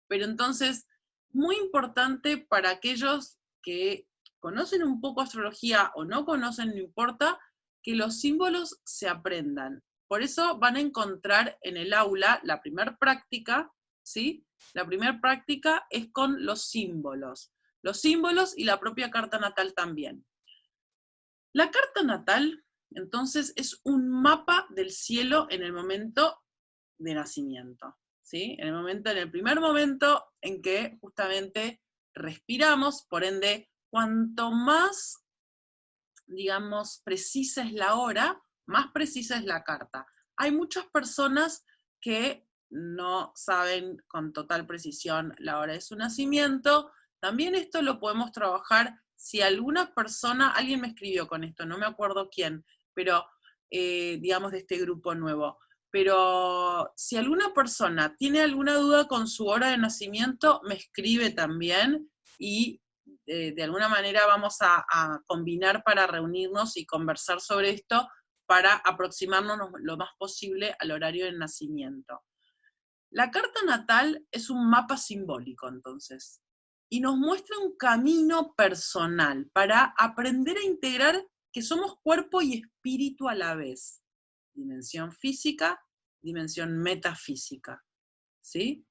Pero entonces, muy importante para aquellos que conocen un poco astrología o no conocen, no importa, que los símbolos se aprendan. Por eso van a encontrar en el aula la primera práctica, ¿sí? La primera práctica es con los símbolos y la propia carta natal también. La carta natal, entonces, es un mapa del cielo en el momento de nacimiento, ¿sí? En el primer momento en que justamente respiramos, por ende, cuanto más, digamos, precisa es la hora, más precisa es la carta. Hay muchas personas que no saben con total precisión la hora de su nacimiento. También esto lo podemos trabajar si alguna persona, alguien me escribió con esto, no me acuerdo quién, pero digamos de este grupo nuevo, pero si alguna persona tiene alguna duda con su hora de nacimiento, me escribe también y de alguna manera vamos a combinar para reunirnos y conversar sobre esto para aproximarnos lo más posible al horario del nacimiento. La carta natal es un mapa simbólico, entonces, y nos muestra un camino personal para aprender a integrar que somos cuerpo y espíritu a la vez. Dimensión física, dimensión metafísica, ¿sí?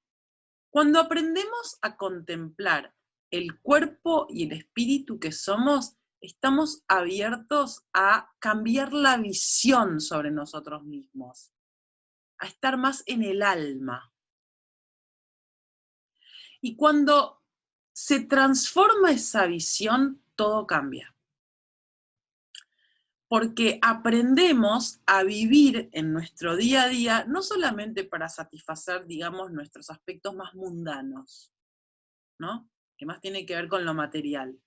Cuando aprendemos a contemplar el cuerpo y el espíritu que somos, estamos abiertos a cambiar la visión sobre nosotros mismos, a estar más en el alma. Y cuando se transforma esa visión, todo cambia. Porque aprendemos a vivir en nuestro día a día, no solamente para satisfacer, digamos, nuestros aspectos más mundanos, ¿no? Que más tiene que ver con lo material,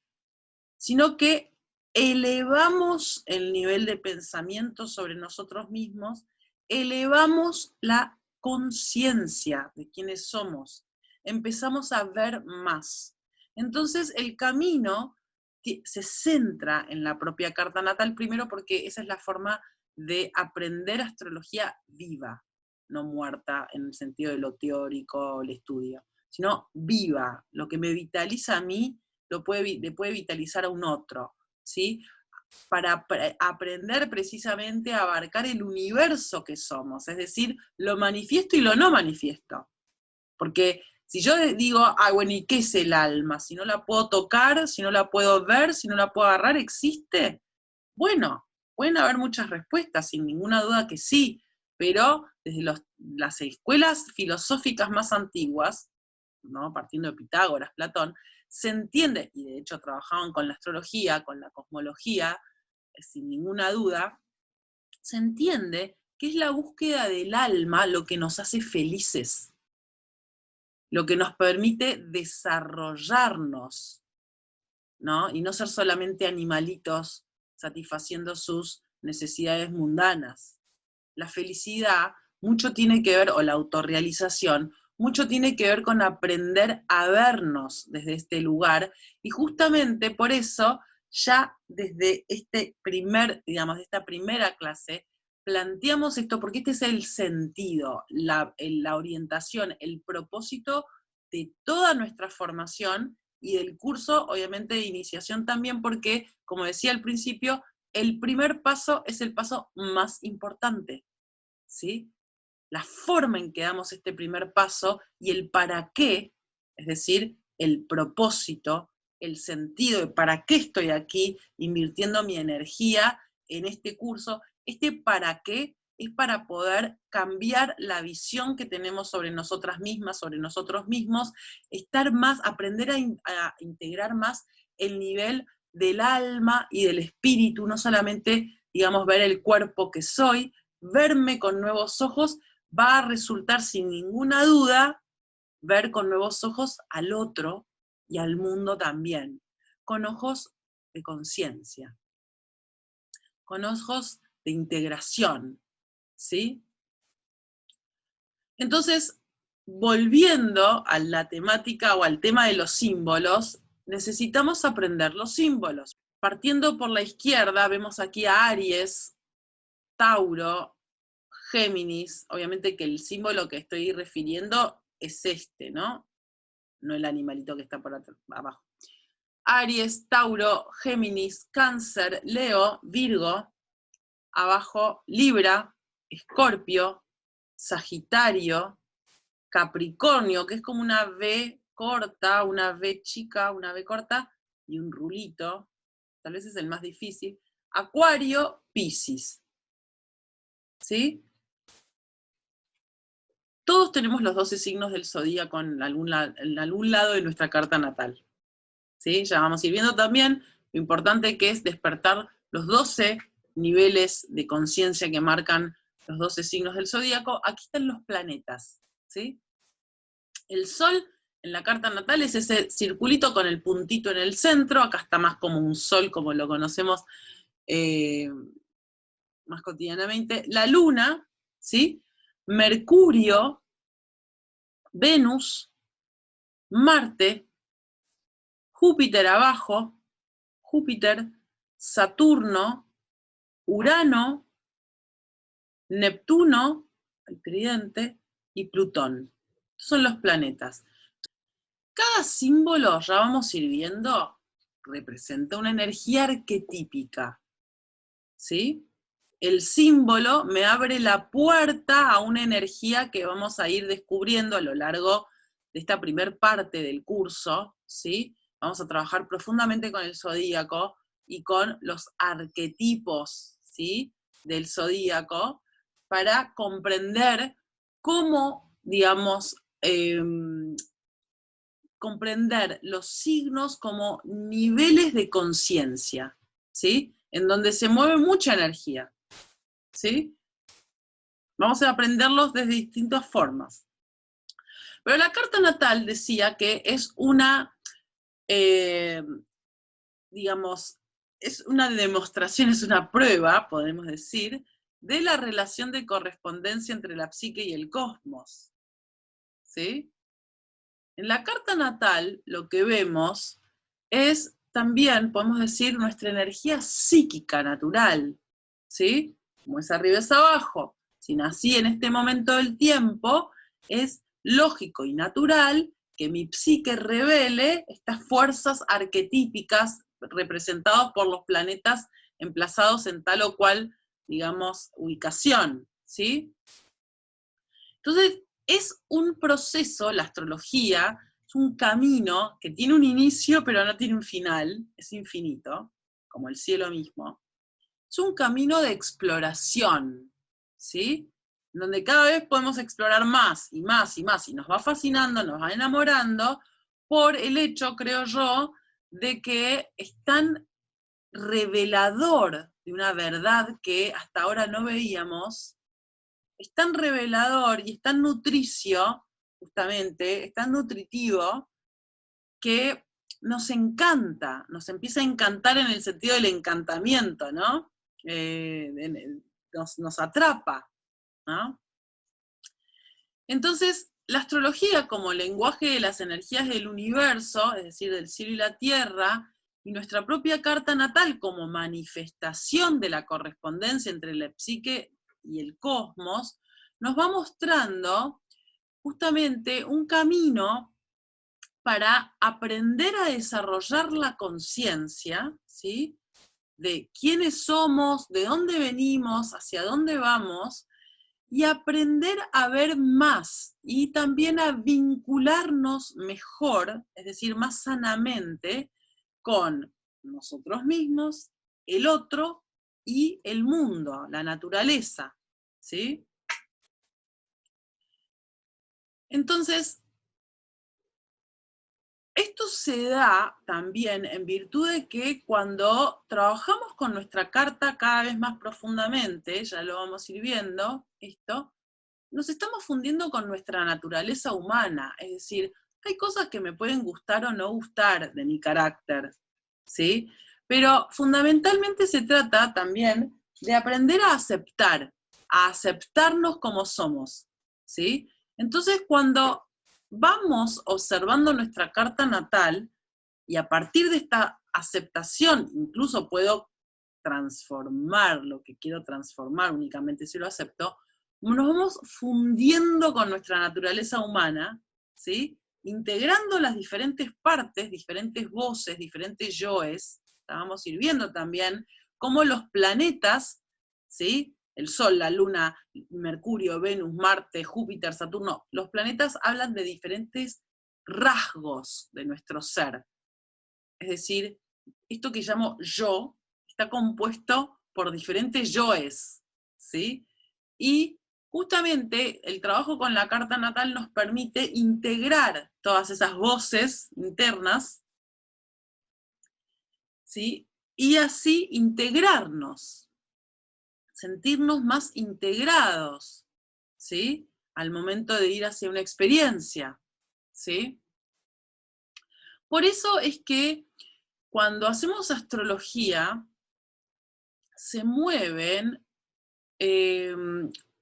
sino que elevamos el nivel de pensamiento sobre nosotros mismos, elevamos la conciencia de quiénes somos, empezamos a ver más. Entonces el camino se centra en la propia carta natal, primero porque esa es la forma de aprender astrología viva, no muerta en el sentido de lo teórico o el estudio, sino viva. Lo que me vitaliza a mí le puede vitalizar a un otro, ¿sí? Para aprender precisamente a abarcar el universo que somos, es decir, lo manifiesto y lo no manifiesto. Porque si yo digo, bueno, ¿y qué es el alma? Si no la puedo tocar, si no la puedo ver, si no la puedo agarrar, ¿existe? Bueno, pueden haber muchas respuestas, sin ninguna duda que sí, pero desde las escuelas filosóficas más antiguas, ¿no? Partiendo de Pitágoras, Platón, se entiende, y de hecho trabajaban con la astrología, con la cosmología, sin ninguna duda, se entiende que es la búsqueda del alma lo que nos hace felices, lo que nos permite desarrollarnos, ¿no? Y no ser solamente animalitos satisfaciendo sus necesidades mundanas. La felicidad mucho tiene que ver, o la autorrealización, mucho tiene que ver con aprender a vernos desde este lugar, y justamente por eso, ya desde esta primera clase, planteamos esto, porque este es el sentido, la orientación, el propósito de toda nuestra formación y del curso, obviamente, de iniciación también, porque, como decía al principio, el primer paso es el paso más importante, ¿sí? La forma en que damos este primer paso y el para qué, es decir, el propósito, el sentido de para qué estoy aquí invirtiendo mi energía en este curso, este para qué es para poder cambiar la visión que tenemos sobre nosotras mismas, sobre nosotros mismos, estar más, aprender a integrar más el nivel del alma y del espíritu, no solamente, digamos, ver el cuerpo que soy, verme con nuevos ojos, va a resultar sin ninguna duda ver con nuevos ojos al otro y al mundo también, con ojos de conciencia, con ojos de integración, ¿sí? Entonces, volviendo a la temática o al tema de los símbolos, necesitamos aprender los símbolos. Partiendo por la izquierda, vemos aquí a Aries, Tauro, Géminis. Obviamente que el símbolo que estoy refiriendo es este, ¿no? No el animalito que está por abajo. Aries, Tauro, Géminis, Cáncer, Leo, Virgo, abajo Libra, Escorpio, Sagitario, Capricornio, que es como una V corta, una V chica, una V corta, y un rulito, tal vez es el más difícil. Acuario, Piscis. ¿Sí? Todos tenemos los 12 signos del zodíaco en algún lado de nuestra carta natal. ¿Sí? Ya vamos a ir viendo también lo importante que es despertar los 12 niveles de conciencia que marcan los 12 signos del zodíaco. Aquí están los planetas. ¿Sí? El Sol en la carta natal es ese circulito con el puntito en el centro. Acá está más como un sol, como lo conocemos más cotidianamente. La Luna, ¿sí? Mercurio, Venus, Marte, Júpiter abajo, Júpiter, Saturno, Urano, Neptuno, el tridente, y Plutón. Estos son los planetas. Cada símbolo, ya vamos a ir viendo, representa una energía arquetípica. ¿Sí? El símbolo me abre la puerta a una energía que vamos a ir descubriendo a lo largo de esta primer parte del curso, ¿sí? Vamos a trabajar profundamente con el zodíaco y con los arquetipos, ¿sí? Del zodíaco para comprender cómo, digamos, comprender los signos como niveles de conciencia, ¿sí? En donde se mueve mucha energía, ¿sí? Vamos a aprenderlos de distintas formas. Pero la carta natal decía que es una, digamos, es una demostración, es una prueba, podemos decir, de la relación de correspondencia entre la psique y el cosmos, ¿sí? En la carta natal lo que vemos es también, podemos decir, nuestra energía psíquica natural, ¿sí? Como es arriba es abajo. Si nací en este momento del tiempo, es lógico y natural que mi psique revele estas fuerzas arquetípicas representadas por los planetas emplazados en tal o cual, digamos, ubicación, ¿sí? Entonces, es un proceso, la astrología, es un camino que tiene un inicio pero no tiene un final, es infinito, como el cielo mismo. Es un camino de exploración, ¿sí? Donde cada vez podemos explorar más y más y más, y nos va fascinando, nos va enamorando, por el hecho, creo yo, de que es tan revelador de una verdad que hasta ahora no veíamos, es tan revelador y es tan nutricio, justamente, es tan nutritivo, que nos encanta, nos empieza a encantar en el sentido del encantamiento, ¿no? Nos atrapa, ¿no? Entonces, la astrología como lenguaje de las energías del universo, es decir, del cielo y la tierra, y nuestra propia carta natal como manifestación de la correspondencia entre la psique y el cosmos, nos va mostrando justamente un camino para aprender a desarrollar la conciencia, ¿sí? De quiénes somos, de dónde venimos, hacia dónde vamos, y aprender a ver más y también a vincularnos mejor, es decir, más sanamente, con nosotros mismos, el otro y el mundo, la naturaleza, ¿sí? Entonces, esto se da también en virtud de que cuando trabajamos con nuestra carta cada vez más profundamente, ya lo vamos a ir viendo, esto, nos estamos fundiendo con nuestra naturaleza humana, es decir, hay cosas que me pueden gustar o no gustar de mi carácter, ¿sí? Pero fundamentalmente se trata también de aprender a aceptarnos como somos, ¿sí? Entonces, cuando vamos observando nuestra carta natal, y a partir de esta aceptación, incluso puedo transformar lo que quiero transformar únicamente si lo acepto, nos vamos fundiendo con nuestra naturaleza humana, ¿sí? Integrando las diferentes partes, diferentes voces, diferentes yoes. Vamos a ir viendo también cómo los planetas, ¿sí? El Sol, la Luna, Mercurio, Venus, Marte, Júpiter, Saturno, los planetas hablan de diferentes rasgos de nuestro ser. Es decir, esto que llamo yo está compuesto por diferentes yoes, ¿sí? Y justamente el trabajo con la carta natal nos permite integrar todas esas voces internas, ¿sí? Y así integrarnos, sentirnos más integrados, ¿sí? Al momento de ir hacia una experiencia, ¿sí? Por eso es que cuando hacemos astrología, se mueven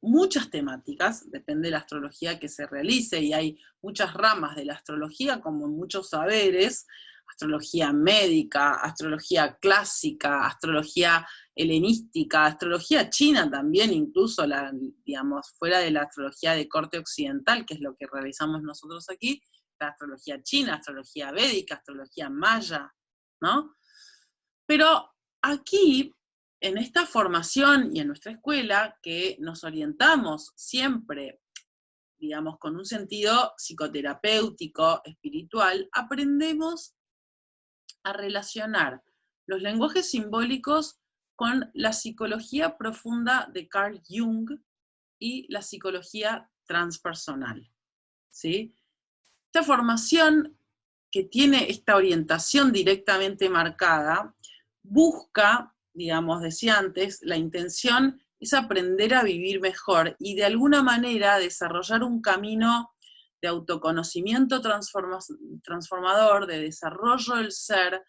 muchas temáticas, depende de la astrología que se realice, y hay muchas ramas de la astrología, como muchos saberes, astrología médica, astrología clásica, astrología helenística, astrología china también, incluso digamos, fuera de la astrología de corte occidental, que es lo que realizamos nosotros aquí, la astrología china, astrología védica, astrología maya, ¿no? Pero aquí, en esta formación y en nuestra escuela, que nos orientamos siempre, digamos, con un sentido psicoterapéutico, espiritual, aprendemos a relacionar los lenguajes simbólicos con la psicología profunda de Carl Jung y la psicología transpersonal, ¿sí? Esta formación que tiene esta orientación directamente marcada, busca, digamos, decía antes, la intención es aprender a vivir mejor y de alguna manera desarrollar un camino de autoconocimiento transformador, de desarrollo del ser,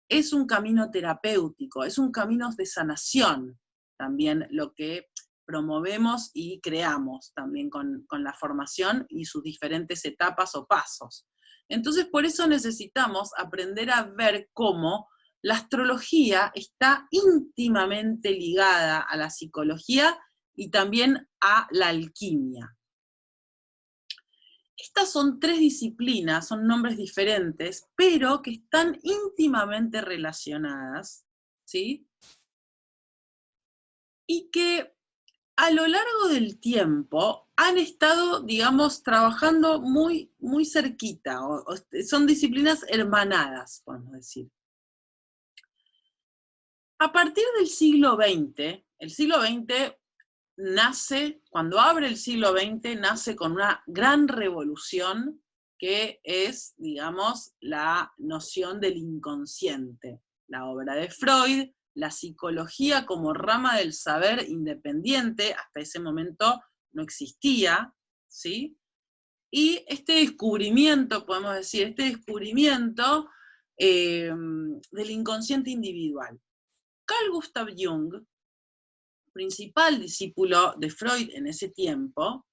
es un camino terapéutico, es un camino de sanación, también lo que promovemos y creamos también con la formación y sus diferentes etapas o pasos. Entonces, por eso necesitamos aprender a ver cómo la astrología está íntimamente ligada a la psicología y también a la alquimia. Estas son tres disciplinas, son nombres diferentes, pero que están íntimamente relacionadas, ¿sí? Y que a lo largo del tiempo han estado, digamos, trabajando muy, muy cerquita, son disciplinas hermanadas, podemos decir. A partir del siglo XX, el siglo XX nace, cuando abre el siglo XX, nace con una gran revolución que es, digamos, la noción del inconsciente. La obra de Freud, la psicología como rama del saber independiente, hasta ese momento no existía, ¿sí? Y este descubrimiento, podemos decir, este descubrimiento del inconsciente individual. Carl Gustav Jung, principal discípulo de Freud en ese tiempo,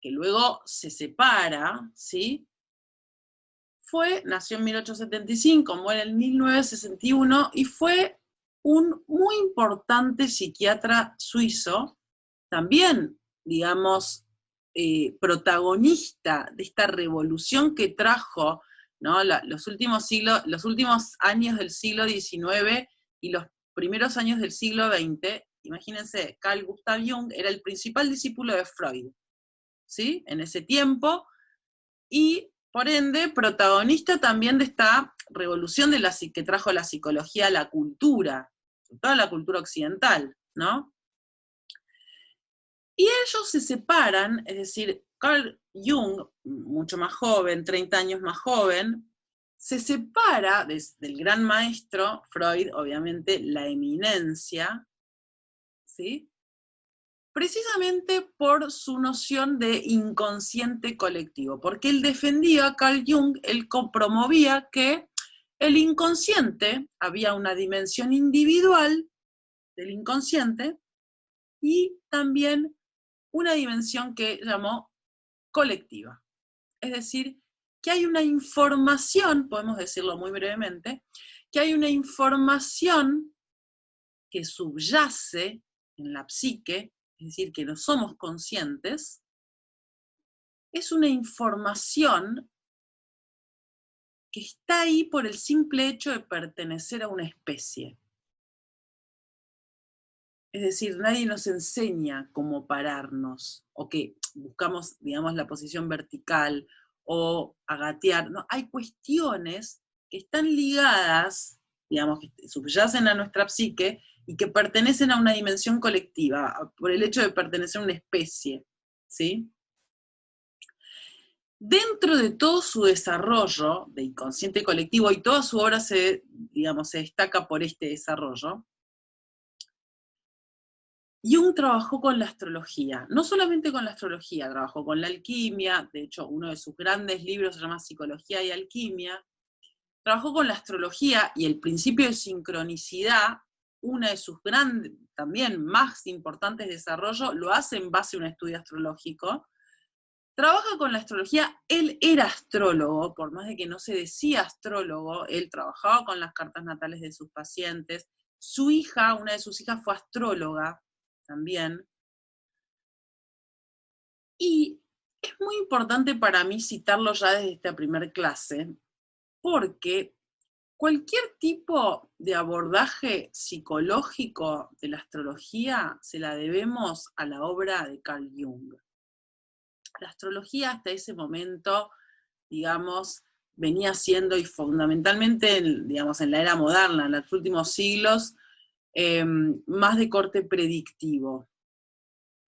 que luego se separa, ¿sí? Nació en 1875, muere en 1961, y fue un muy importante psiquiatra suizo, también, digamos, protagonista de esta revolución que trajo, ¿no? los últimos años del siglo XIX y los primeros años del siglo XX. Imagínense, Carl Gustav Jung era el principal discípulo de Freud, ¿sí? En ese tiempo, y por ende, protagonista también de esta revolución que trajo la psicología a la cultura, toda la cultura occidental, ¿no? Y ellos se separan, es decir, Carl Jung, mucho más joven, 30 años más joven, se separa del gran maestro, Freud, obviamente, la eminencia, ¿sí? Precisamente por su noción de inconsciente colectivo, porque él defendía, Carl Jung, él promovía que El inconsciente, había una dimensión individual del inconsciente y también una dimensión que llamó colectiva. Es decir, que hay una información, podemos decirlo muy brevemente, que hay una información que subyace en la psique, es decir, que no somos conscientes, es una información que está ahí por el simple hecho de pertenecer a una especie. Es decir, nadie nos enseña cómo pararnos, o que buscamos, digamos, la posición vertical, o a gatear. No, hay cuestiones que están ligadas, digamos, que subyacen a nuestra psique, y que pertenecen a una dimensión colectiva, por el hecho de pertenecer a una especie, ¿sí? Dentro de todo su desarrollo de inconsciente colectivo, y toda su obra digamos, se destaca por este desarrollo, Jung trabajó con la astrología, no solamente con la astrología, trabajó con la alquimia, de hecho uno de sus grandes libros se llama Psicología y Alquimia, trabajó con la astrología y el principio de sincronicidad, una de sus grandes, también más importantes desarrollos, lo hace en base a un estudio astrológico. Trabaja con la astrología, él era astrólogo, por más de que no se decía astrólogo, él trabajaba con las cartas natales de sus pacientes, su hija, una de sus hijas fue astróloga también, y es muy importante para mí citarlo ya desde esta primera clase, porque cualquier tipo de abordaje psicológico de la astrología se la debemos a la obra de Carl Jung. La astrología hasta ese momento, digamos, venía siendo, y fundamentalmente, digamos, en la era moderna, en los últimos siglos, más de corte predictivo,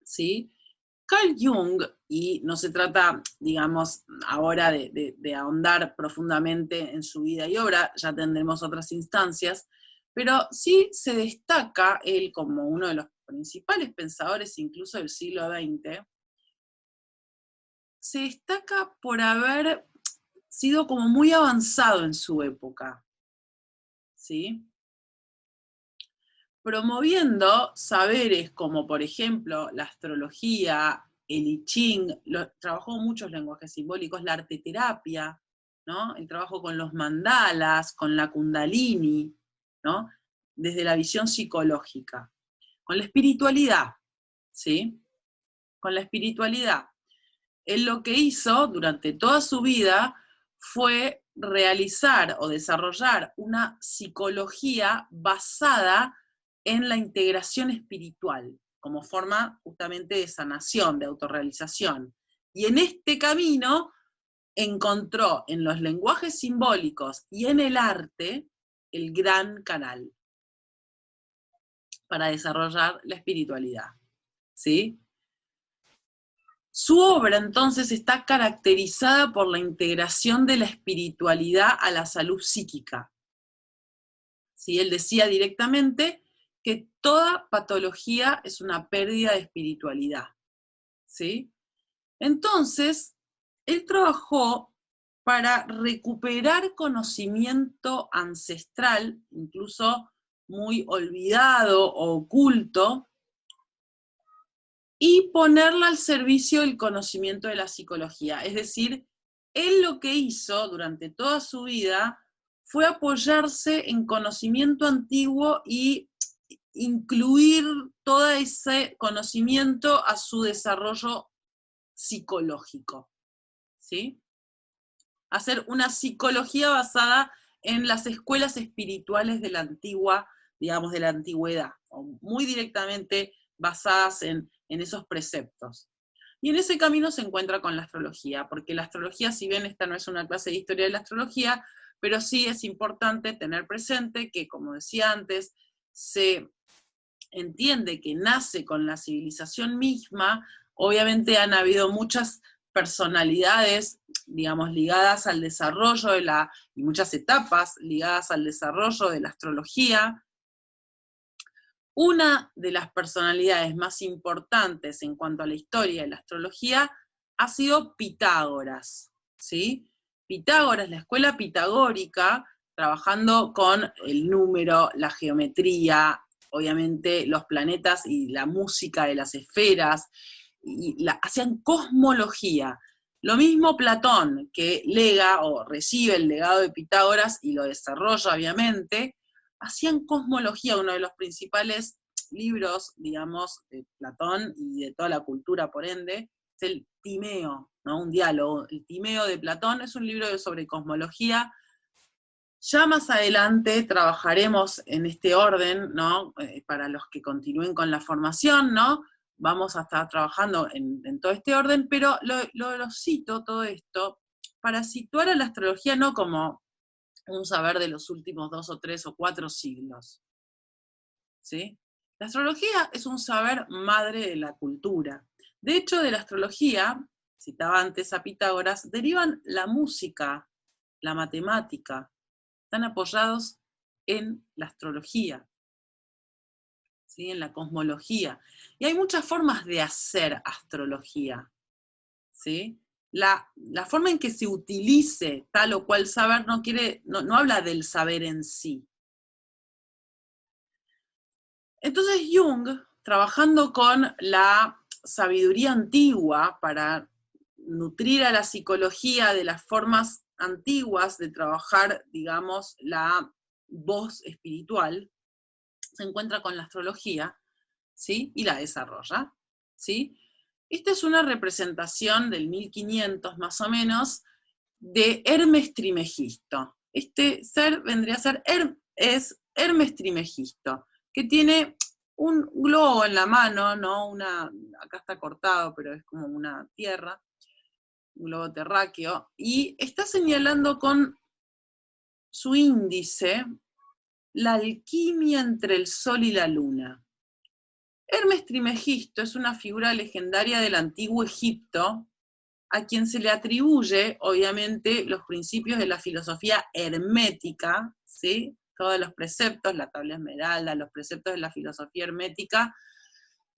¿sí? Carl Jung, y no se trata, digamos, ahora de ahondar profundamente en su vida y obra, ya tendremos otras instancias, pero sí se destaca él como uno de los principales pensadores incluso del siglo XX, se destaca por haber sido como muy avanzado en su época, ¿sí? Promoviendo saberes como, por ejemplo, la astrología, el I Ching, trabajó muchos lenguajes simbólicos, la arteterapia, ¿no? El trabajo con los mandalas, con la kundalini, ¿no? Desde la visión psicológica. Con la espiritualidad, ¿sí? Con la espiritualidad. Él lo que hizo durante toda su vida fue realizar o desarrollar una psicología basada en la integración espiritual, como forma justamente de sanación, de autorrealización. Y en este camino encontró en los lenguajes simbólicos y en el arte el gran canal para desarrollar la espiritualidad, ¿sí? Su obra entonces está caracterizada por la integración de la espiritualidad a la salud psíquica. ¿Sí? Él decía directamente que toda patología es una pérdida de espiritualidad, ¿sí? Entonces, él trabajó para recuperar conocimiento ancestral, incluso muy olvidado o oculto, y ponerla al servicio del conocimiento de la psicología. Es decir, él lo que hizo durante toda su vida fue apoyarse en conocimiento antiguo y incluir todo ese conocimiento a su desarrollo psicológico, ¿sí? Hacer una psicología basada en las escuelas espirituales de la antigua, digamos, de la antigüedad, muy directamente basadas en esos preceptos. Y en ese camino se encuentra con la astrología, porque la astrología, si bien esta no es una clase de historia de la astrología, pero sí es importante tener presente que, como decía antes, se entiende que nace con la civilización misma. Obviamente han habido muchas personalidades, digamos, ligadas al desarrollo y muchas etapas ligadas al desarrollo de la astrología. Una de las personalidades más importantes en cuanto a la historia de la astrología ha sido Pitágoras, ¿sí? Pitágoras, la escuela pitagórica, trabajando con el número, la geometría, obviamente los planetas y la música de las esferas, y hacían cosmología. Lo mismo Platón, que lega o recibe el legado de Pitágoras y lo desarrolla, obviamente, hacían cosmología, uno de los principales libros, digamos, de Platón y de toda la cultura, por ende, es el Timeo, ¿no? Un diálogo. El Timeo de Platón es un libro sobre cosmología. Ya más adelante trabajaremos en este orden, ¿no? Para los que continúen con la formación, ¿no? Vamos a estar trabajando en todo este orden, pero lo cito todo esto para situar a la astrología no como un saber de los últimos 2 o 3 o 4 siglos, ¿sí? La astrología es un saber madre de la cultura. De hecho, de la astrología, citaba antes a Pitágoras, derivan la música, la matemática, están apoyados en la astrología, ¿sí? En la cosmología. Y hay muchas formas de hacer astrología, ¿sí? La forma en que se utilice tal o cual saber no habla del saber en sí. Entonces Jung, trabajando con la sabiduría antigua para nutrir a la psicología de las formas antiguas de trabajar, digamos, la voz espiritual, se encuentra con la astrología, ¿sí? Y la desarrolla, ¿sí? Esta es una representación del 1500 más o menos de Hermes Trimegisto. Este ser vendría a ser es Hermes Trimegisto, que tiene un globo en la mano, ¿no? Acá está cortado, pero es como una tierra, un globo terráqueo, y está señalando con su índice la alquimia entre el sol y la luna. Hermes Trimegisto es una figura legendaria del antiguo Egipto, a quien se le atribuye, obviamente, los principios de la filosofía hermética, ¿sí? Todos los preceptos, la tabla esmeralda, los preceptos de la filosofía hermética,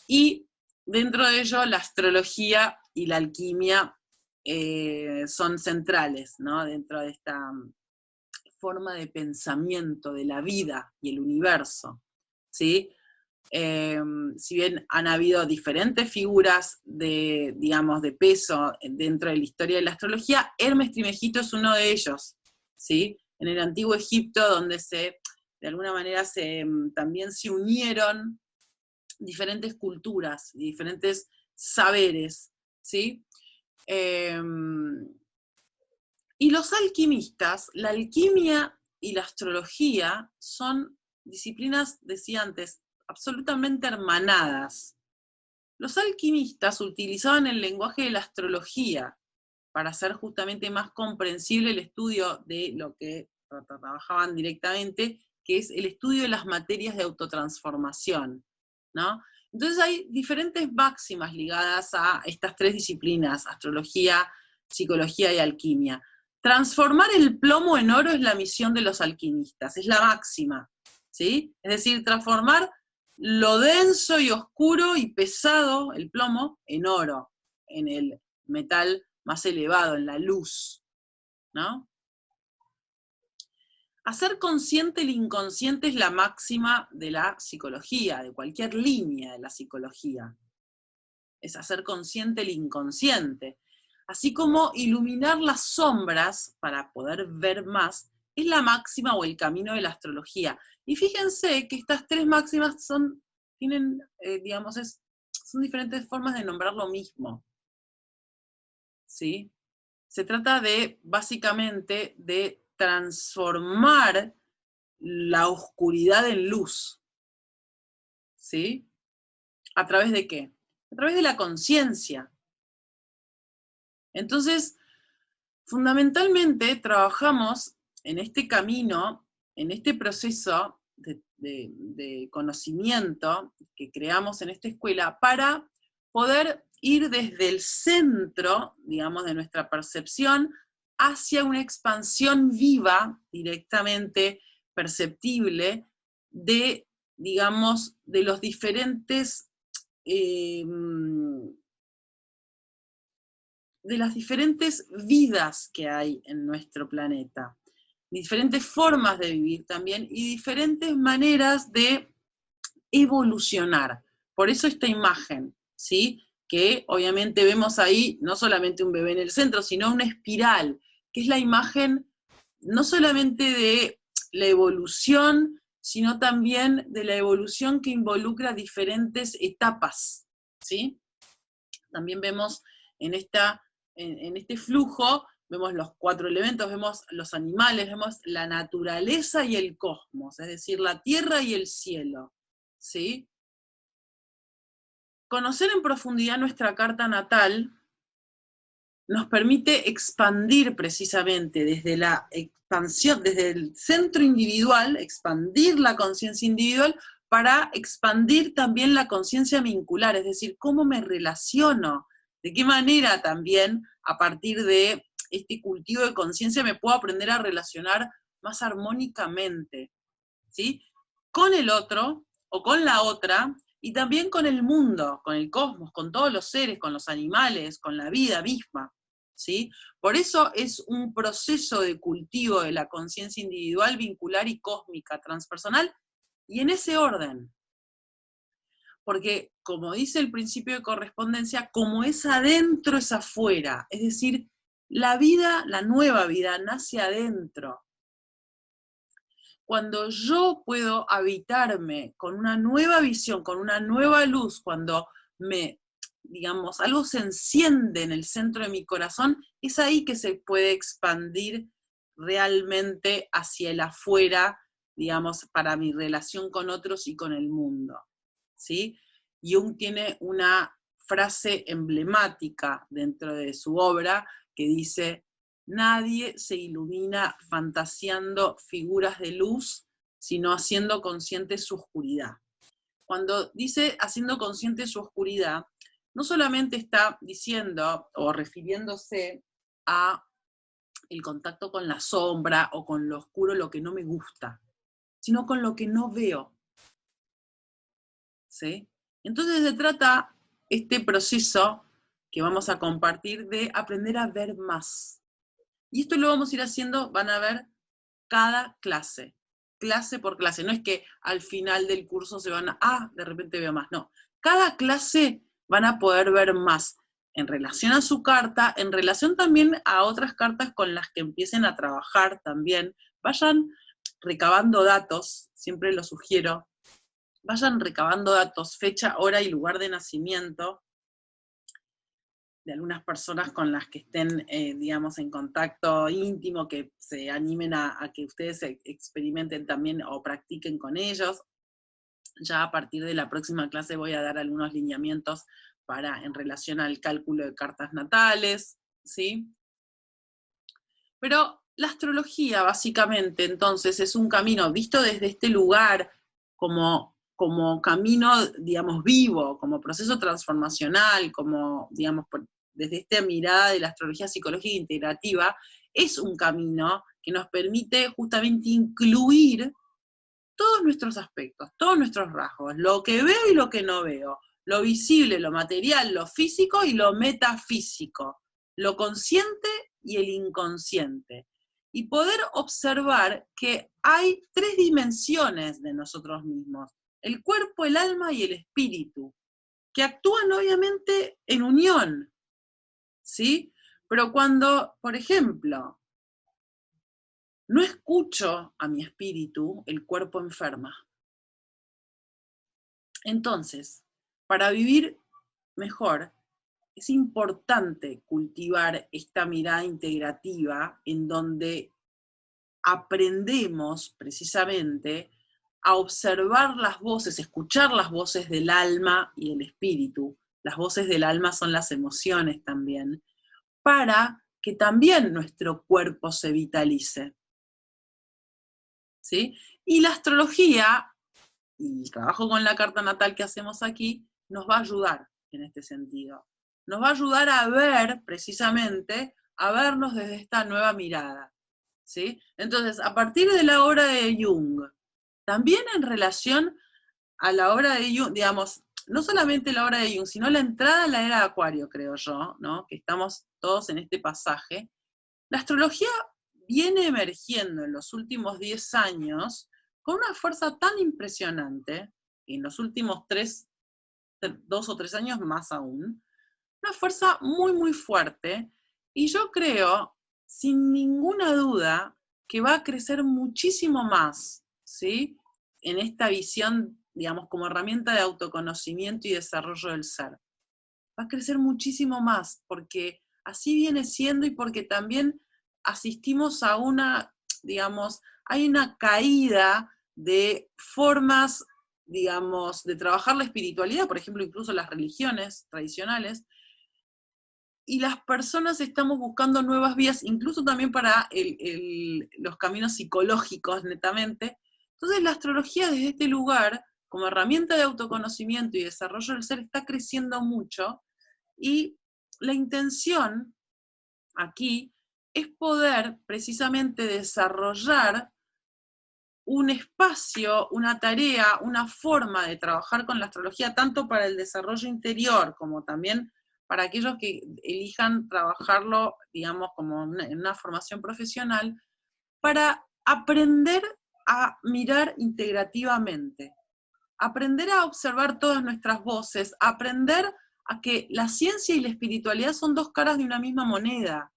y dentro de ello la astrología y la alquimia son centrales, ¿no? Dentro de esta forma de pensamiento de la vida y el universo, ¿sí? Si bien han habido diferentes figuras de, digamos, de peso dentro de la historia de la astrología, Hermes Trismegisto es uno de ellos, ¿sí? En el antiguo Egipto, donde de alguna manera también se unieron diferentes culturas y diferentes saberes, ¿sí? Y los alquimistas, la alquimia y la astrología son disciplinas, decía antes, absolutamente hermanadas. Los alquimistas utilizaban el lenguaje de la astrología para hacer justamente más comprensible el estudio de lo que trabajaban directamente, que es el estudio de las materias de autotransformación, ¿no? Entonces hay diferentes máximas ligadas a estas tres disciplinas, astrología, psicología y alquimia. Transformar el plomo en oro es la misión de los alquimistas, es la máxima, ¿sí? Es decir, transformar lo denso y oscuro y pesado, el plomo, en oro, en el metal más elevado, en la luz, ¿no? Hacer consciente el inconsciente es la máxima de la psicología, de cualquier línea de la psicología. Es hacer consciente el inconsciente. Así como iluminar las sombras para poder ver más, es la máxima o el camino de la astrología. Y fíjense que estas tres máximas tienen, digamos, son diferentes formas de nombrar lo mismo, ¿sí? Se trata de, básicamente, de transformar la oscuridad en luz, ¿sí? ¿A través de qué? A través de la conciencia. Entonces, fundamentalmente trabajamos en este camino, en este proceso de conocimiento que creamos en esta escuela para poder ir desde el centro, digamos, de nuestra percepción hacia una expansión viva, directamente perceptible, de, digamos, de los diferentes de las diferentes vidas que hay en nuestro planeta. diferentes formas de vivir también y diferentes maneras de evolucionar. Por eso esta imagen, ¿sí? Que obviamente vemos ahí no solamente un bebé en el centro, sino una espiral, que es la imagen no solamente de la evolución, sino también de la evolución que involucra diferentes etapas, ¿sí? También vemos en este flujo, vemos los 4 elementos, vemos los animales, vemos la naturaleza y el cosmos, es decir, la tierra y el cielo, ¿sí? Conocer en profundidad nuestra carta natal nos permite expandir precisamente desde la expansión, desde el centro individual, expandir la conciencia individual para expandir también la conciencia vincular, es decir, cómo me relaciono, de qué manera también a partir de este cultivo de conciencia me puedo aprender a relacionar más armónicamente, ¿sí? Con el otro o con la otra, y también con el mundo, con el cosmos, con todos los seres, con los animales, con la vida misma, ¿sí? Por eso es un proceso de cultivo de la conciencia individual, vincular y cósmica, transpersonal, y en ese orden. Porque, como dice el principio de correspondencia, como es adentro es afuera, es decir, la vida, la nueva vida, nace adentro. Cuando yo puedo habitarme con una nueva visión, con una nueva luz, cuando digamos, algo se enciende en el centro de mi corazón, es ahí que se puede expandir realmente hacia el afuera, digamos, para mi relación con otros y con el mundo, ¿sí? Jung tiene una frase emblemática dentro de su obra que dice: nadie se ilumina fantaseando figuras de luz, sino haciendo consciente su oscuridad. Cuando dice haciendo consciente su oscuridad, no solamente está diciendo o refiriéndose a el contacto con la sombra o con lo oscuro, lo que no me gusta, sino con lo que no veo, ¿sí? Entonces se trata este proceso que vamos a compartir de aprender a ver más. Y esto lo vamos a ir haciendo, van a ver, cada clase por clase. No es que al final del curso se van a, de repente veo más. No, cada clase van a poder ver más en relación a su carta, en relación también a otras cartas con las que empiecen a trabajar también. Vayan recabando datos, siempre lo sugiero, vayan recabando datos, fecha, hora y lugar de nacimiento, de algunas personas con las que estén, digamos, en contacto íntimo, que se animen a que ustedes experimenten también o practiquen con ellos. Ya a partir de la próxima clase voy a dar algunos lineamientos en relación al cálculo de cartas natales, ¿sí? Pero la astrología, básicamente, entonces, es un camino visto desde este lugar como camino, digamos, vivo, como proceso transformacional, como, digamos, desde esta mirada de la astrología psicológica integrativa, es un camino que nos permite justamente incluir todos nuestros aspectos, todos nuestros rasgos, lo que veo y lo que no veo, lo visible, lo material, lo físico y lo metafísico, lo consciente y el inconsciente. Y poder observar que hay 3 dimensiones de nosotros mismos: el cuerpo, el alma y el espíritu, que actúan obviamente en unión, ¿sí? Pero cuando, por ejemplo, no escucho a mi espíritu, el cuerpo enferma. Entonces, para vivir mejor, es importante cultivar esta mirada integrativa en donde aprendemos precisamente a observar las voces, escuchar las voces del alma y el espíritu. Las voces del alma son las emociones también, para que también nuestro cuerpo se vitalice, ¿sí? Y la astrología y el trabajo con la carta natal que hacemos aquí nos va a ayudar en este sentido. Nos va a ayudar a ver, precisamente, a vernos desde esta nueva mirada, ¿sí? Entonces, a partir de la obra de Jung, también en relación a la obra de Jung, digamos, no solamente la obra de Jung, sino la entrada a la era de Acuario, creo yo, ¿no? Que estamos todos en este pasaje. La astrología viene emergiendo en los últimos 10 años con una fuerza tan impresionante, y en los últimos 2 o 3 años más aún, una fuerza muy, muy fuerte, y yo creo, sin ninguna duda, que va a crecer muchísimo más, ¿sí? En esta visión, digamos, como herramienta de autoconocimiento y desarrollo del ser. Va a crecer muchísimo más, porque así viene siendo y porque también asistimos a una, digamos, hay una caída de formas, digamos, de trabajar la espiritualidad, por ejemplo, incluso las religiones tradicionales, y las personas estamos buscando nuevas vías, incluso también para los caminos psicológicos, netamente. Entonces la astrología desde este lugar, como herramienta de autoconocimiento y desarrollo del ser, está creciendo mucho, y la intención aquí es poder precisamente desarrollar un espacio, una tarea, una forma de trabajar con la astrología, tanto para el desarrollo interior como también para aquellos que elijan trabajarlo, digamos, como en una formación profesional, para aprender a mirar integrativamente, aprender a observar todas nuestras voces, aprender a que la ciencia y la espiritualidad son dos caras de una misma moneda,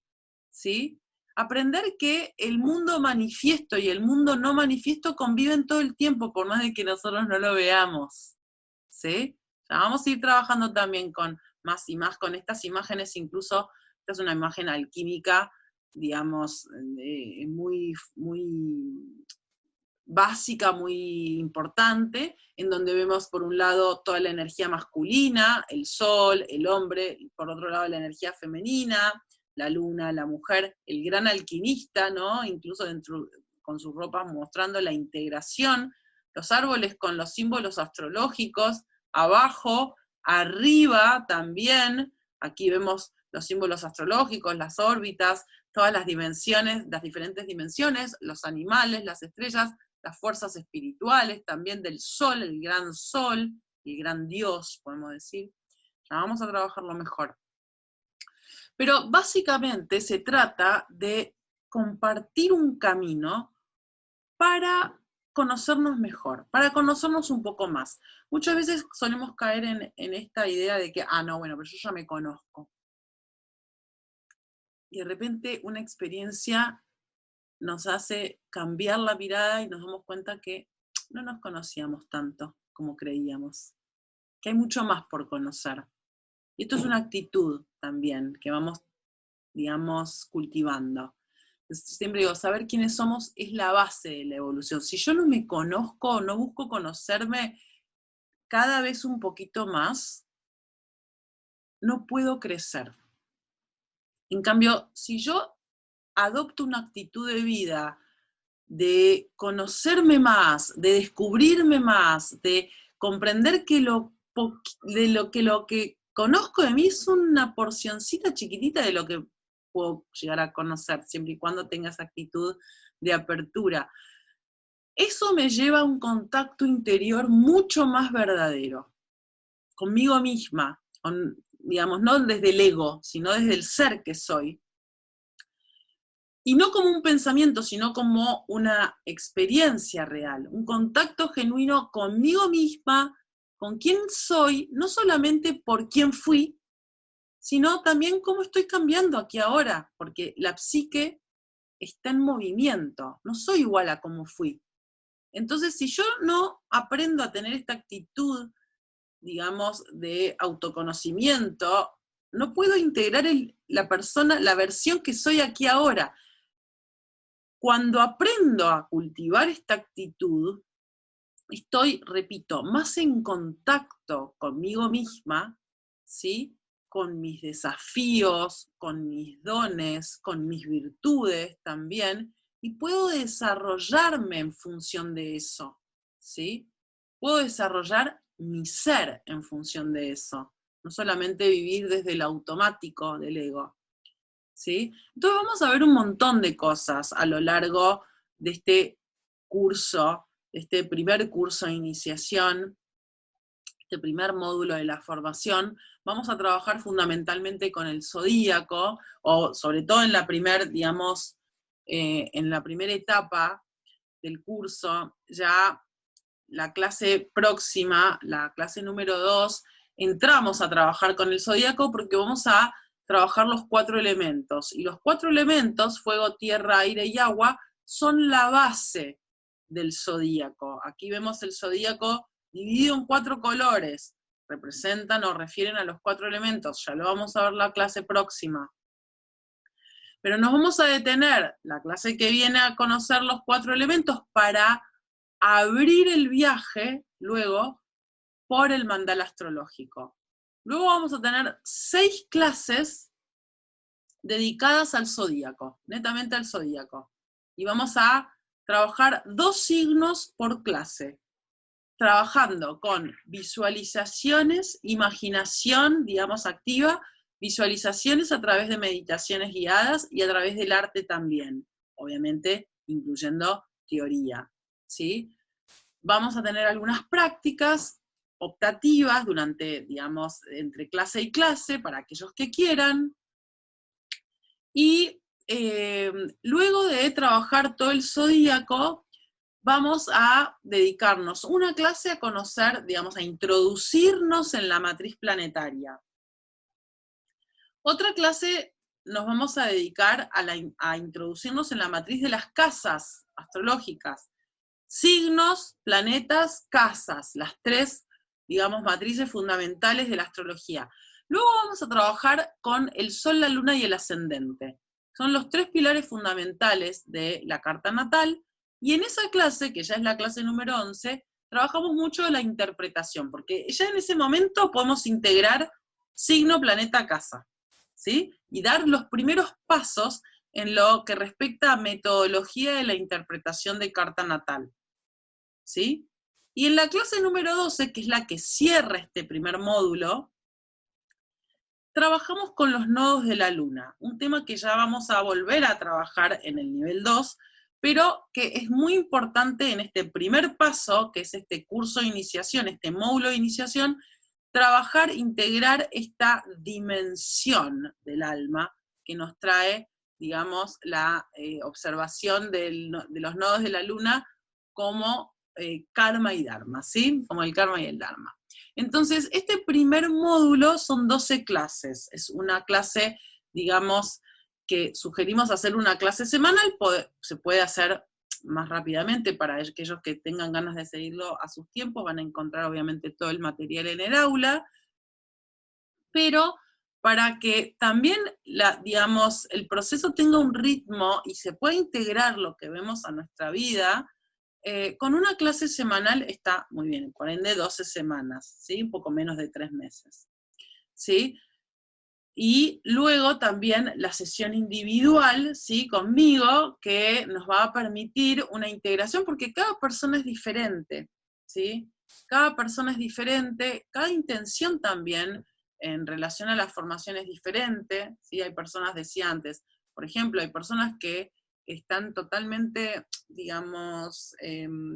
¿sí? Aprender que el mundo manifiesto y el mundo no manifiesto conviven todo el tiempo, por más de que nosotros no lo veamos, ¿sí? Ya vamos a ir trabajando también con más y más con estas imágenes, incluso esta es una imagen alquímica, digamos, muy, muy básica, muy importante, en donde vemos por un lado toda la energía masculina, el sol, el hombre, y por otro lado la energía femenina, la luna, la mujer, el gran alquimista, ¿no? Incluso dentro, con sus ropas mostrando la integración, los árboles con los símbolos astrológicos, abajo, arriba también, aquí vemos los símbolos astrológicos, las órbitas, todas las dimensiones, las diferentes dimensiones, los animales, las estrellas, las fuerzas espirituales también del sol, el gran Dios, podemos decir. Ya vamos a trabajarlo mejor. Pero básicamente se trata de compartir un camino para conocernos mejor, para conocernos un poco más. Muchas veces solemos caer en esta idea de que, no, bueno, pero yo ya me conozco. Y de repente una experiencia nos hace cambiar la mirada y nos damos cuenta que no nos conocíamos tanto como creíamos, que hay mucho más por conocer. Y esto es una actitud también que vamos, digamos, cultivando. Entonces, siempre digo, saber quiénes somos es la base de la evolución. Si yo no me conozco, no busco conocerme cada vez un poquito más, no puedo crecer. En cambio, si yo adopto una actitud de vida de conocerme más, de descubrirme más, de comprender que lo que conozco de mí es una porcioncita chiquitita de lo que puedo llegar a conocer, siempre y cuando tenga esa actitud de apertura. Eso me lleva a un contacto interior mucho más verdadero, conmigo misma, digamos, no desde el ego, sino desde el ser que soy. Y no como un pensamiento, sino como una experiencia real, un contacto genuino conmigo misma, con quién soy, no solamente por quién fui, sino también cómo estoy cambiando aquí ahora, porque la psique está en movimiento, no soy igual a como fui. Entonces, si yo no aprendo a tener esta actitud, digamos, de autoconocimiento, no puedo integrar la persona, la versión que soy aquí ahora. Cuando aprendo a cultivar esta actitud, estoy, repito, más en contacto conmigo misma, ¿sí? Con mis desafíos, con mis dones, con mis virtudes también, y puedo desarrollarme en función de eso, ¿sí? Puedo desarrollar mi ser en función de eso, no solamente vivir desde el automático del ego. ¿Sí? Entonces vamos a ver un montón de cosas a lo largo de este curso, este primer curso de iniciación, este primer módulo de la formación. Vamos a trabajar fundamentalmente con el zodíaco, o sobre todo en la primer, digamos, en la primera etapa del curso, ya la clase próxima, la clase número 2, entramos a trabajar con el zodíaco porque vamos a trabajar los 4 elementos. Y los 4 elementos, fuego, tierra, aire y agua, son la base del zodíaco. Aquí vemos el zodíaco dividido en 4 colores. Representan o refieren a los 4 elementos. Ya lo vamos a ver la clase próxima. Pero nos vamos a detener la clase que viene a conocer los 4 elementos para abrir el viaje luego por el mandala astrológico. Luego vamos a tener 6 clases dedicadas al zodíaco, netamente al zodíaco. Y vamos a trabajar 2 signos por clase, trabajando con visualizaciones, imaginación, digamos, activa, visualizaciones a través de meditaciones guiadas y a través del arte también, obviamente incluyendo teoría, ¿sí? Vamos a tener algunas prácticas optativas durante, digamos, entre clase y clase, para aquellos que quieran, y luego de trabajar todo el zodíaco, vamos a dedicarnos una clase a conocer, digamos, a introducirnos en la matriz planetaria. Otra clase nos vamos a dedicar a introducirnos en la matriz de las casas astrológicas. Signos, planetas, casas, las 3, digamos, matrices fundamentales de la astrología. Luego vamos a trabajar con el Sol, la Luna y el Ascendente. Son los 3 pilares fundamentales de la carta natal, y en esa clase, que ya es la clase número 11, trabajamos mucho la interpretación, porque ya en ese momento podemos integrar signo, planeta, casa, ¿sí? Y dar los primeros pasos en lo que respecta a metodología de la interpretación de carta natal, ¿sí? Y en la clase número 12, que es la que cierra este primer módulo, trabajamos con los nodos de la luna, un tema que ya vamos a volver a trabajar en el nivel 2, pero que es muy importante en este primer paso, que es este curso de iniciación, este módulo de iniciación, trabajar, integrar esta dimensión del alma que nos trae, digamos, la observación de los nodos de la luna como karma y dharma, ¿sí? Como el karma y el dharma. Entonces, este primer módulo son 12 clases. Es una clase, digamos, que sugerimos hacer una clase semanal, se puede hacer más rápidamente para aquellos que tengan ganas de seguirlo a sus tiempos, van a encontrar obviamente todo el material en el aula, pero para que también, digamos, el proceso tenga un ritmo y se pueda integrar lo que vemos a nuestra vida, con una clase semanal está muy bien, por ende 12 semanas, ¿sí? Un poco menos de 3 meses, ¿sí? Y luego también la sesión individual, ¿sí? Conmigo, que nos va a permitir una integración, porque cada persona es diferente, ¿sí? Cada persona es diferente, cada intención también en relación a la formación es diferente, ¿sí? Hay personas, decía antes, por ejemplo, hay personas que están totalmente, digamos,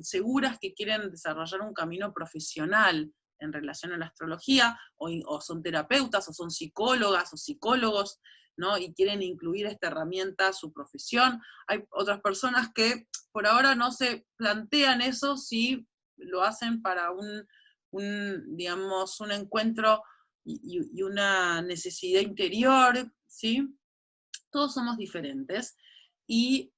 seguras que quieren desarrollar un camino profesional en relación a la astrología, o son terapeutas, o son psicólogas, o psicólogos, ¿no? Y quieren incluir esta herramienta a su profesión. Hay otras personas que por ahora no se plantean eso, si lo hacen para digamos, un encuentro y una necesidad interior, ¿sí? Todos somos diferentes, y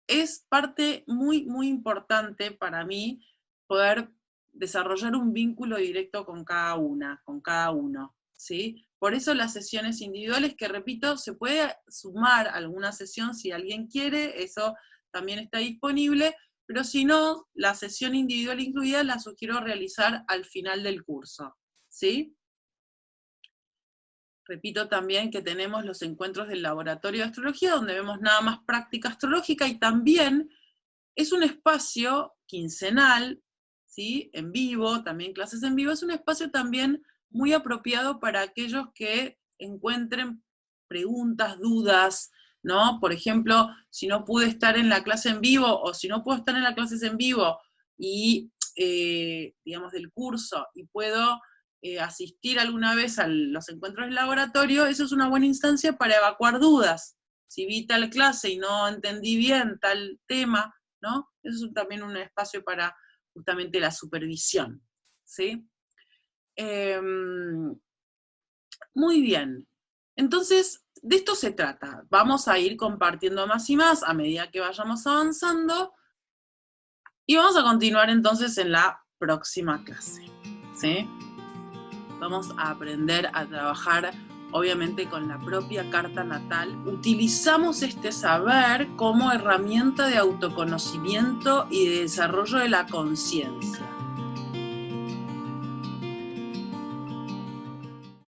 es parte muy, muy importante para mí poder desarrollar un vínculo directo con cada una, con cada uno, ¿sí? Por eso las sesiones individuales, que repito, se puede sumar a alguna sesión si alguien quiere, eso también está disponible, pero si no, la sesión individual incluida la sugiero realizar al final del curso, ¿sí? Repito también que tenemos los encuentros del laboratorio de astrología, donde vemos nada más práctica astrológica, y también es un espacio quincenal, ¿sí? En vivo, también clases en vivo, es un espacio también muy apropiado para aquellos que encuentren preguntas, dudas, ¿no? Por ejemplo, si no pude estar en la clase en vivo, o si no puedo estar en las clases en vivo, y, digamos, del curso, y puedo asistir alguna vez a los encuentros del laboratorio, eso es una buena instancia para evacuar dudas, si vi tal clase y no entendí bien tal tema, ¿no? Eso es también un espacio para justamente la supervisión, ¿sí? Muy bien. Entonces, de esto se trata. Vamos a ir compartiendo más y más a medida que vayamos avanzando. Y vamos a continuar entonces en la próxima clase, ¿sí? Vamos a aprender a trabajar, obviamente, con la propia carta natal. Utilizamos este saber como herramienta de autoconocimiento y de desarrollo de la conciencia.